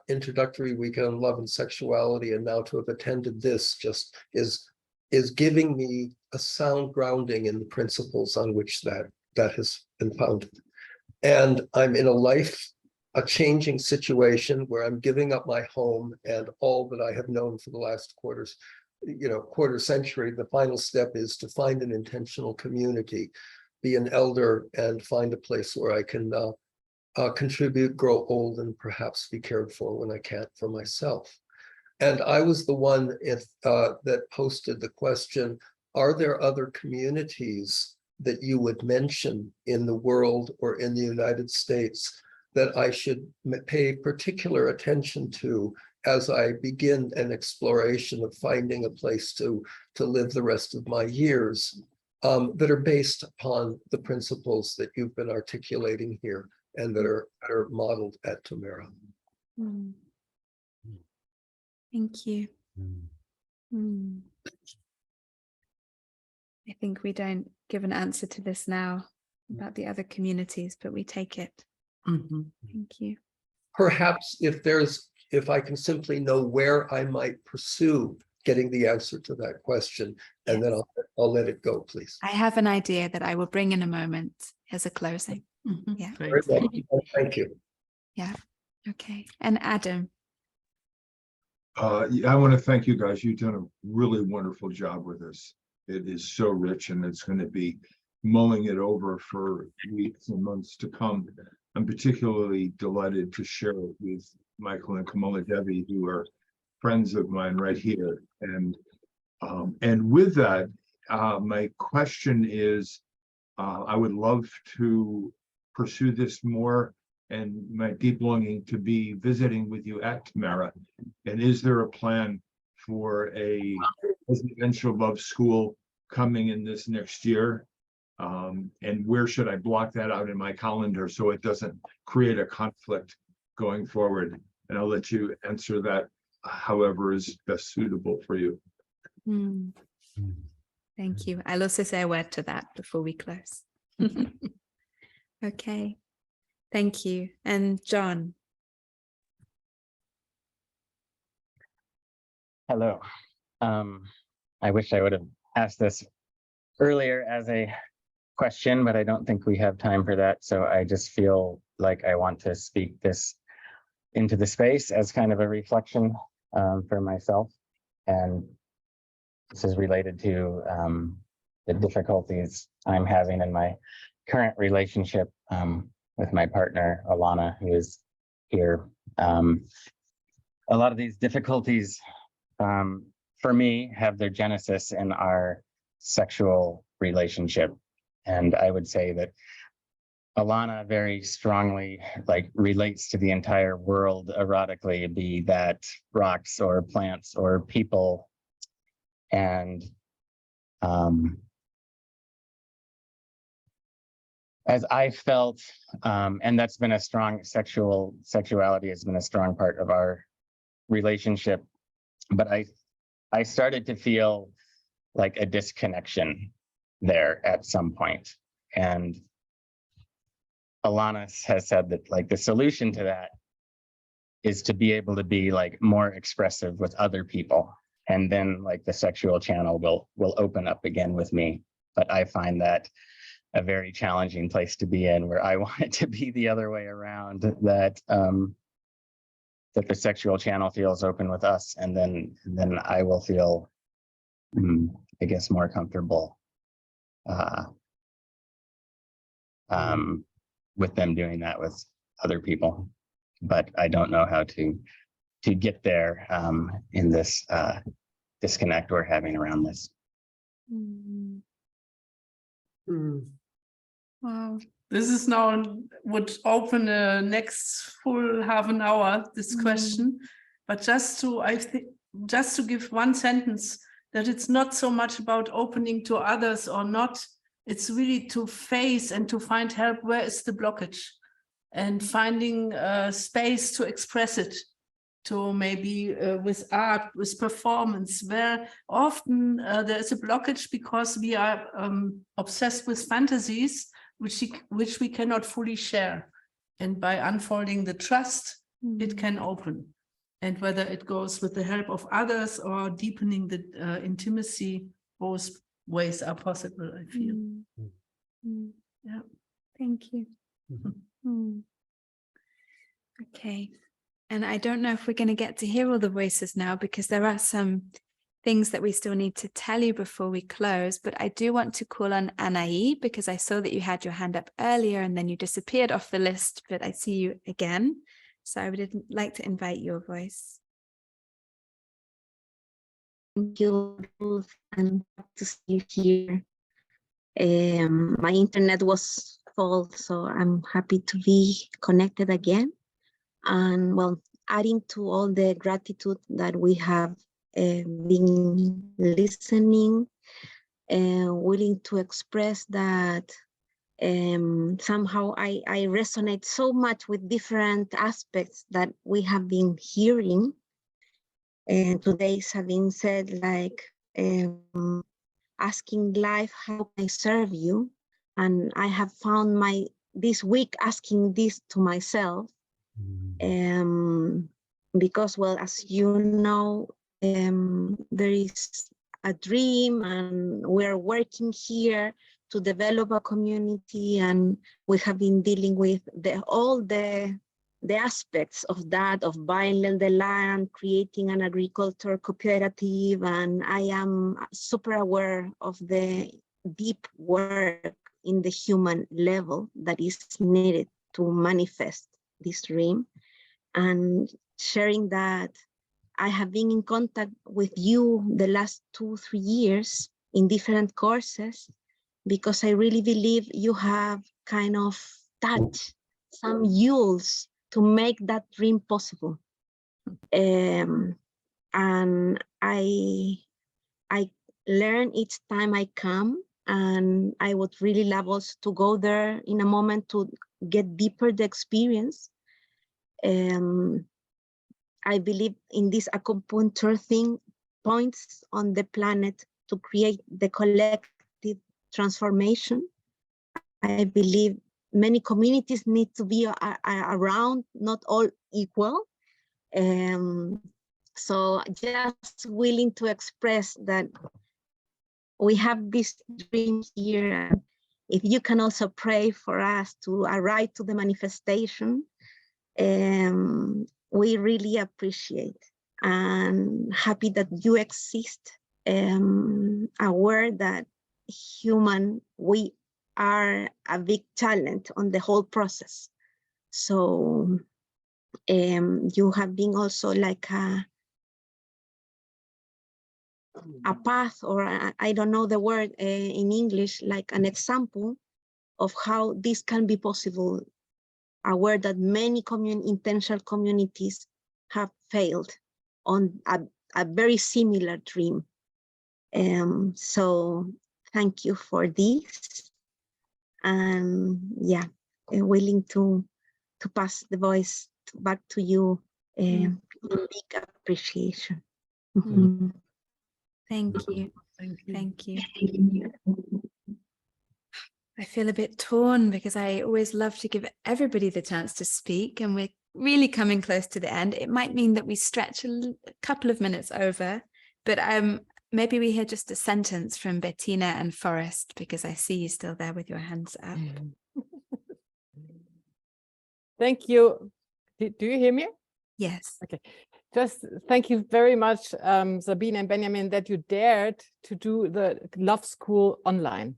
introductory weekend on love and sexuality, and now to have attended this, just is giving me a sound grounding in the principles on which that has been founded. And I'm in a changing situation where I'm giving up my home and all that I have known for the last quarter century. The final step is to find an intentional community, be an elder, and find a place where I can contribute, grow old, and perhaps be cared for when I can't for myself. And I was the one that posted the question, are there other communities that you would mention in the world or in the United States that I should pay particular attention to as I begin an exploration of finding a place to live the rest of my years, that are based upon the principles that you've been articulating here and that are modeled at Tamara. Mm. Thank you. Mm. I think we don't give an answer to this now about the other communities, but we take it. Thank you. Perhaps if I can simply know where I might pursue getting the answer to that question, and then I'll let it go, please. I have an idea that I will bring in a moment as a closing. Yeah. Very well. Thank you. Yeah. Okay. And Adam. I want to thank you guys. You've done a really wonderful job with this. It is so rich, and it's going to be mulling it over for weeks and months to come. I'm particularly delighted to share it with Michael and Kamala Devi, who are friends of mine right here. And with that, my question is, I would love to pursue this more, and my deep longing to be visiting with you at Tamara. And is there a plan for a residential love school coming in this next year? And where should I block that out in my calendar so it doesn't create a conflict going forward? And I'll let you answer that however is best suitable for you. Thank you. I'll also say a word to that before we close. Okay. Thank you. And John. Hello. I wish I would have asked this earlier as a question, but I don't think we have time for that. So I just feel like I want to speak this into the space as kind of a reflection for myself. And this is related to the difficulties I'm having in my current relationship with my partner, Alana, who is here. A lot of these difficulties for me have their genesis in our sexual relationship. And I would say that Alana very strongly relates to the entire world erotically, be that rocks or plants or people. And as I felt, and that's been a strong sexuality has been a strong part of our relationship, but I started to feel like a disconnection there at some point. And Alana has said that the solution to that is to be able to be more expressive with other people. And then the sexual channel will open up again with me. But I find that a very challenging place to be in, where I want it to be the other way around, that that the sexual channel feels open with us, and then I will feel, I guess, more comfortable with them doing that with other people. But I don't know how to get there in this disconnect we're having around this. Wow. This is now would open a next full half an hour, this question. But just to, I think, just to give one sentence, that it's not so much about opening to others or not. It's really to face and to find help. Where is the blockage? And finding space to express it, to maybe with art, with performance, where often there is a blockage because we are obsessed with fantasies which we cannot fully share. And by unfolding the trust, it can open. And whether it goes with the help of others or deepening the intimacy, both ways are possible, I feel. Yeah. Thank you. Okay. And I don't know if we're going to get to hear all the voices now, because there are some things that we still need to tell you before we close. But I do want to call on Anaï, because I saw that you had your hand up earlier and then you disappeared off the list, but I see you again. So I would like to invite your voice. Thank you, Ruth, and to see you here. My internet was full, so I'm happy to be connected again. And well, adding to all the gratitude that we have been listening, willing to express that somehow I resonate so much with different aspects that we have been hearing. And today Sabine said, like, asking life, how can I serve you? And I have found this week asking this to myself. Because, well, as you know, there is a dream and we're working here to develop a community, and we have been dealing with all the aspects of that, of buying the land, creating an agriculture cooperative, and I am super aware of the deep work in the human level that is needed to manifest this dream. And sharing that I have been in contact with you the last 2-3 years in different courses, because I really believe you have kind of touched some jewels to make that dream possible. And I learn each time I come, and I would really love us to go there in a moment to get deeper the experience. I believe in this acupuncture thing, points on the planet to create the collective transformation. I believe many communities need to be around, not all equal. So just willing to express that we have this dream here. If you can also pray for us to arrive to the manifestation, we really appreciate and happy that you exist, aware that we are a big challenge on the whole process. So you have been also like a path, or I don't know the word in English, like an example of how this can be possible, aware that many intentional communities have failed on a very similar dream. So thank you for this. And yeah, willing to pass the voice back to you. Big appreciation. Thank you. Thank you. Thank you. I feel a bit torn, because I always love to give everybody the chance to speak, and we're really coming close to the end. It might mean that we stretch a couple of minutes over, but maybe we hear just a sentence from Bettina and Forrest, because I see you still there with your hands up. Thank you. Do you hear me? Yes. Okay. Just thank you very much, Sabine and Benjamin, that you dared to do the Love School online.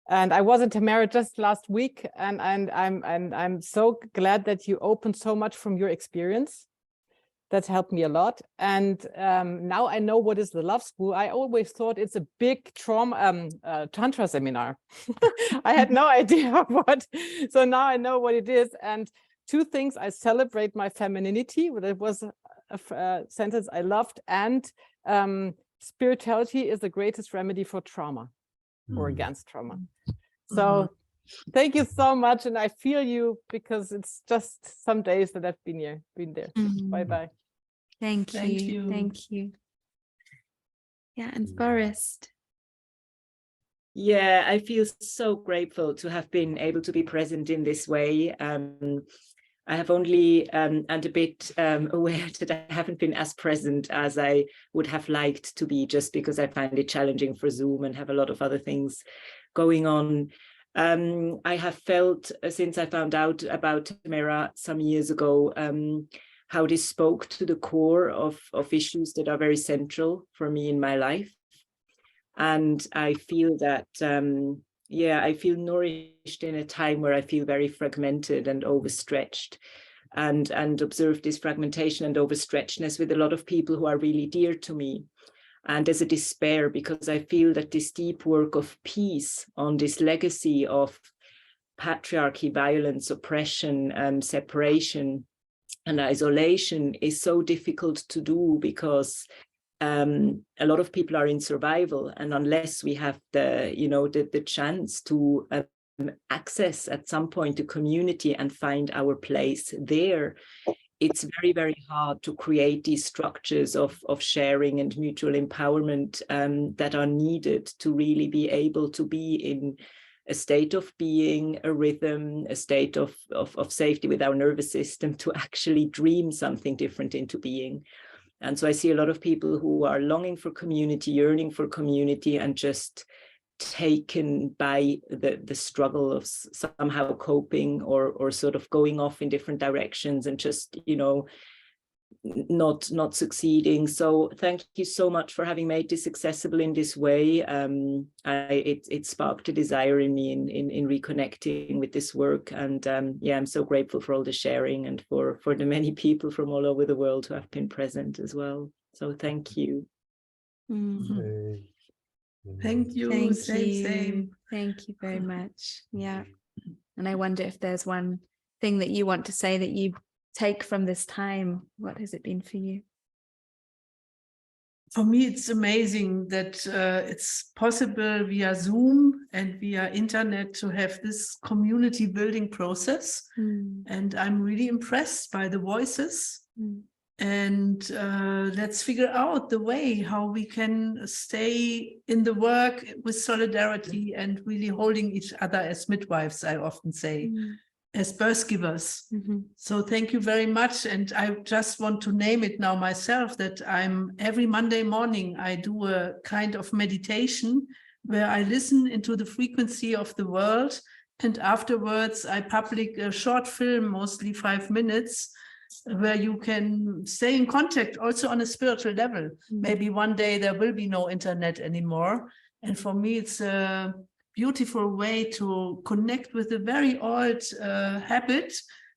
And I was in Tamara just last week, and I'm so glad that you opened so much from your experience. That's helped me a lot. And now I know what is the Love School. I always thought it's a big Tantra seminar. I had no idea what. So now I know what it is. And two things: I celebrate my femininity. That was a sentence I loved. And spirituality is the greatest remedy for trauma or against trauma. So thank you so much. And I feel you, because it's just some days that I've been there. Bye-bye. Thank you. Thank you. Yeah, and Forrest. Yeah, I feel so grateful to have been able to be present in this way. I have only and a bit aware that I haven't been as present as I would have liked to be, just because I find it challenging for Zoom and have a lot of other things going on. I have felt, since I found out about Tamara some years ago, how this spoke to the core of issues that are very central for me in my life. And I feel that, I feel nourished in a time where I feel very fragmented and overstretched, and observe this fragmentation and overstretchedness with a lot of people who are really dear to me. And there's a despair, because I feel that this deep work of peace on this legacy of patriarchy, violence, oppression, separation, and isolation is so difficult to do, because a lot of people are in survival, and unless we have the chance to access at some point the community and find our place there, it's very, very hard to create these structures of sharing and mutual empowerment that are needed to really be able to be in a state of being, a rhythm, a state of safety with our nervous system, to actually dream something different into being. And so I see a lot of people who are longing for community, yearning for community, and just taken by the struggle of somehow coping or sort of going off in different directions, and just, not succeeding. So thank you so much for having made this accessible in this way. It sparked a desire in me in reconnecting with this work, and I'm so grateful for all the sharing, and for the many people from all over the world who have been present as well. So thank you. Thank you. Same. Thank you very much. Yeah. And I wonder if there's one thing that you want to say that you take from this time. What has it been for you? For me, it's amazing that it's possible via Zoom and via internet to have this community building process. And I'm really impressed by the voices. And let's figure out the way how we can stay in the work with solidarity and really holding each other as midwives, I often say, as birth givers. So thank you very much. And I just want to name it now myself, that every Monday morning, I do a kind of meditation where I listen into the frequency of the world. And afterwards, I publish a short film, mostly 5 minutes, where you can stay in contact also on a spiritual level. Maybe one day there will be no internet anymore. And for me, it's a beautiful way to connect with a very old habit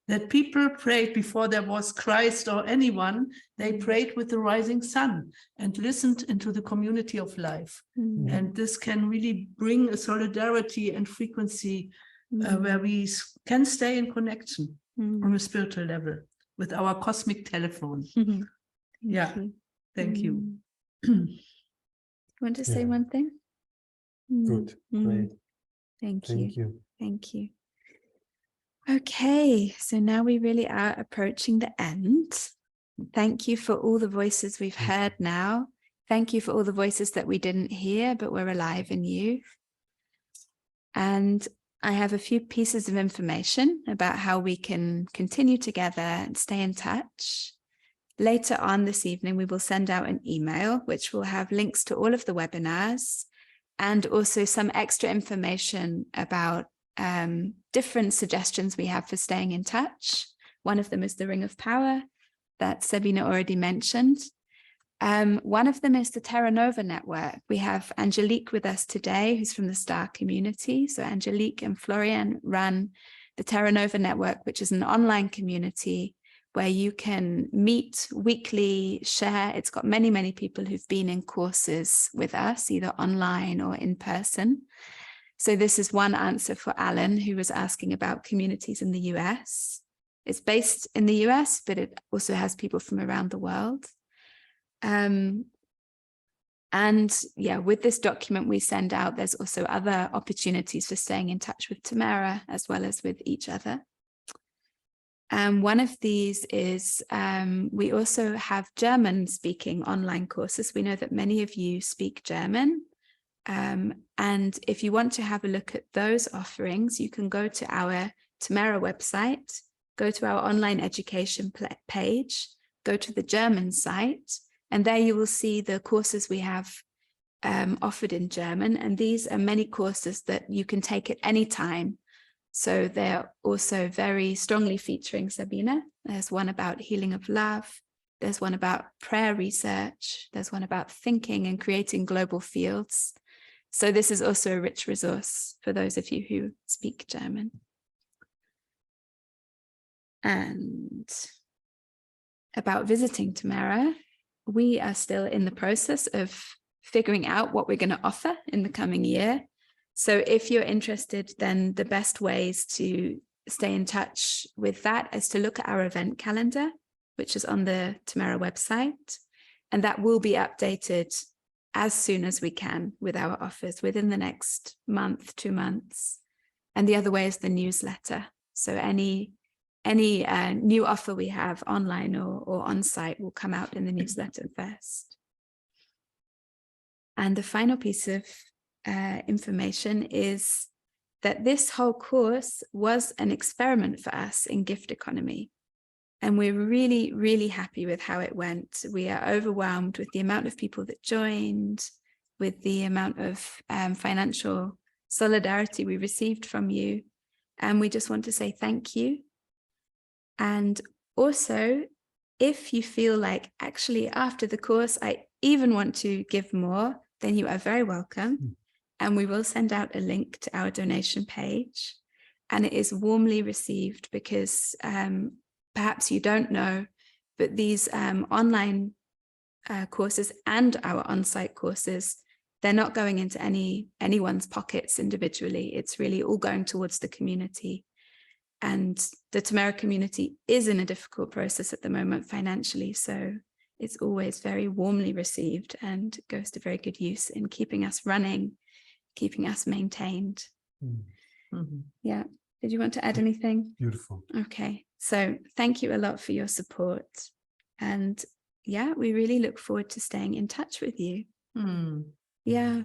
that people prayed before there was Christ or anyone. They prayed with the rising sun and listened into the community of life. And this can really bring a solidarity and frequency where we can stay in connection on a spiritual level with our cosmic telephone. Thank you. You want to say one thing? Good. Great. Thank you. Thank you. Okay, so now we really are approaching the end. Thank you for all the voices we've heard now. Thank you for all the voices that we didn't hear, but were alive in you. And I have a few pieces of information about how we can continue together and stay in touch. later on this evening, we will send out an email, which will have links to all of the webinars and also some extra information about different suggestions we have for staying in touch. One of them is the Ring of Power that Sabine already mentioned. One of them is the Terra Nova Network. We have Angelique with us today, who's from the Star community. So Angelique and Florian run the Terra Nova Network, which is an online community where you can meet weekly, share. It's got many, many people who've been in courses with us, either online or in person. So this is one answer for Alan, who was asking about communities in the US. It's based in the US, but it also has people from around the world. And yeah, with this document we send out, there's also other opportunities for staying in touch with Tamara as well as with each other. One of these is we also have German speaking online courses. We know that many of you speak German. And if you want to have a look at those offerings, you can go to our Tamara website, go to our online education page, go to the German site, and there you will see the courses we have offered in German. And these are many courses that you can take at any time. So they're also very strongly featuring Sabine. There's one about healing of love. There's one about prayer research. There's one about thinking and creating global fields. So this is also a rich resource for those of you who speak German. And about visiting Tamara, we are still in the process of figuring out what we're going to offer in the coming year. So if you're interested, then the best ways to stay in touch with that is to look at our event calendar, which is on the Tamara website. And that will be updated as soon as we can with our offers within the next month, 2 months. And the other way is the newsletter. So any new offer we have online or on site will come out in the newsletter first. And the final piece of information is that this whole course was an experiment for us in gift economy. And we're really, really happy with how it went. We are overwhelmed with the amount of people that joined, with the amount of financial solidarity we received from you. And we just want to say thank you. And also, if you feel like actually after the course, I even want to give more, then you are very welcome. And we will send out a link to our donation page. And it is warmly received because perhaps you don't know, but these online courses and our on-site courses, they're not going into anyone's pockets individually. It's really all going towards the community. And the Tamara community is in a difficult process at the moment financially. So it's always very warmly received and goes to very good use in keeping us running, keeping us maintained. Mm-hmm. Yeah. Did you want to add anything? Beautiful. Okay. So thank you a lot for your support. And yeah, we really look forward to staying in touch with you. Yeah.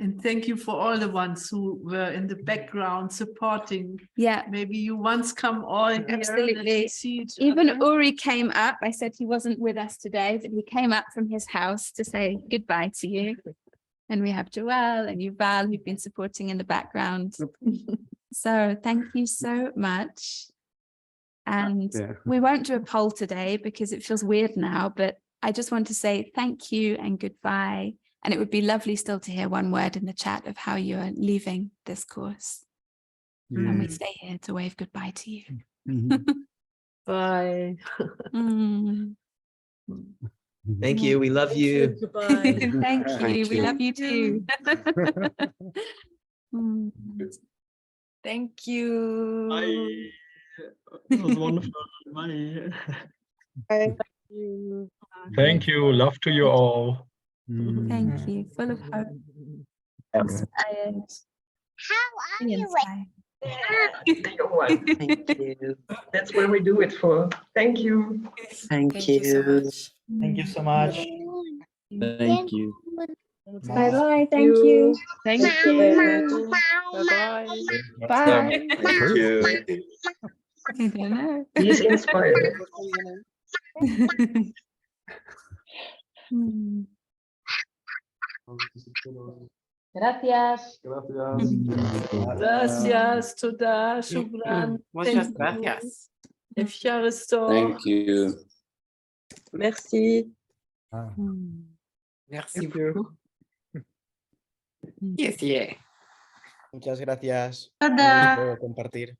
And thank you for all the ones who were in the background supporting. Yeah. Maybe you once come all here. Absolutely. See each Even other. Uri came up. I said he wasn't with us today, but he came up from his house to say goodbye to you. And we have Joelle and Yuval who've been supporting in the background. So thank you so much. And we won't do a poll today because it feels weird now, but I just want to say thank you and goodbye. And it would be lovely still to hear one word in the chat of how you're leaving this course. And we stay here to wave goodbye to you. Bye. Thank you. We love you. Goodbye. Thank you. We love you too. Thank you. Bye. It was wonderful. Bye. Thank you. Thank you. Love to you all. Thank you. Full of hope. Inspired. How are you? Thank you. That's what we do it for. Thank you. Thank you so much. Thank you so much. Thank you. Bye-bye. Thank you. Thank you. Bye-bye. Bye. Thank you. I don't know. He's inspired. Gracias. Gracias, toda, shukran. Muchas Thank gracias. you. Efcharisto. Thank you. Merci. Merci beaucoup. Yes, yeah. Muchas gracias. Tada. Un gusto compartir.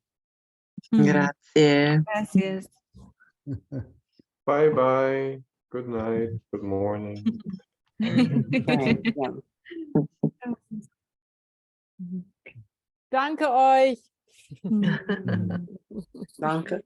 Gracias. Gracias. Bye bye. Good night. Good morning. Danke euch. Danke.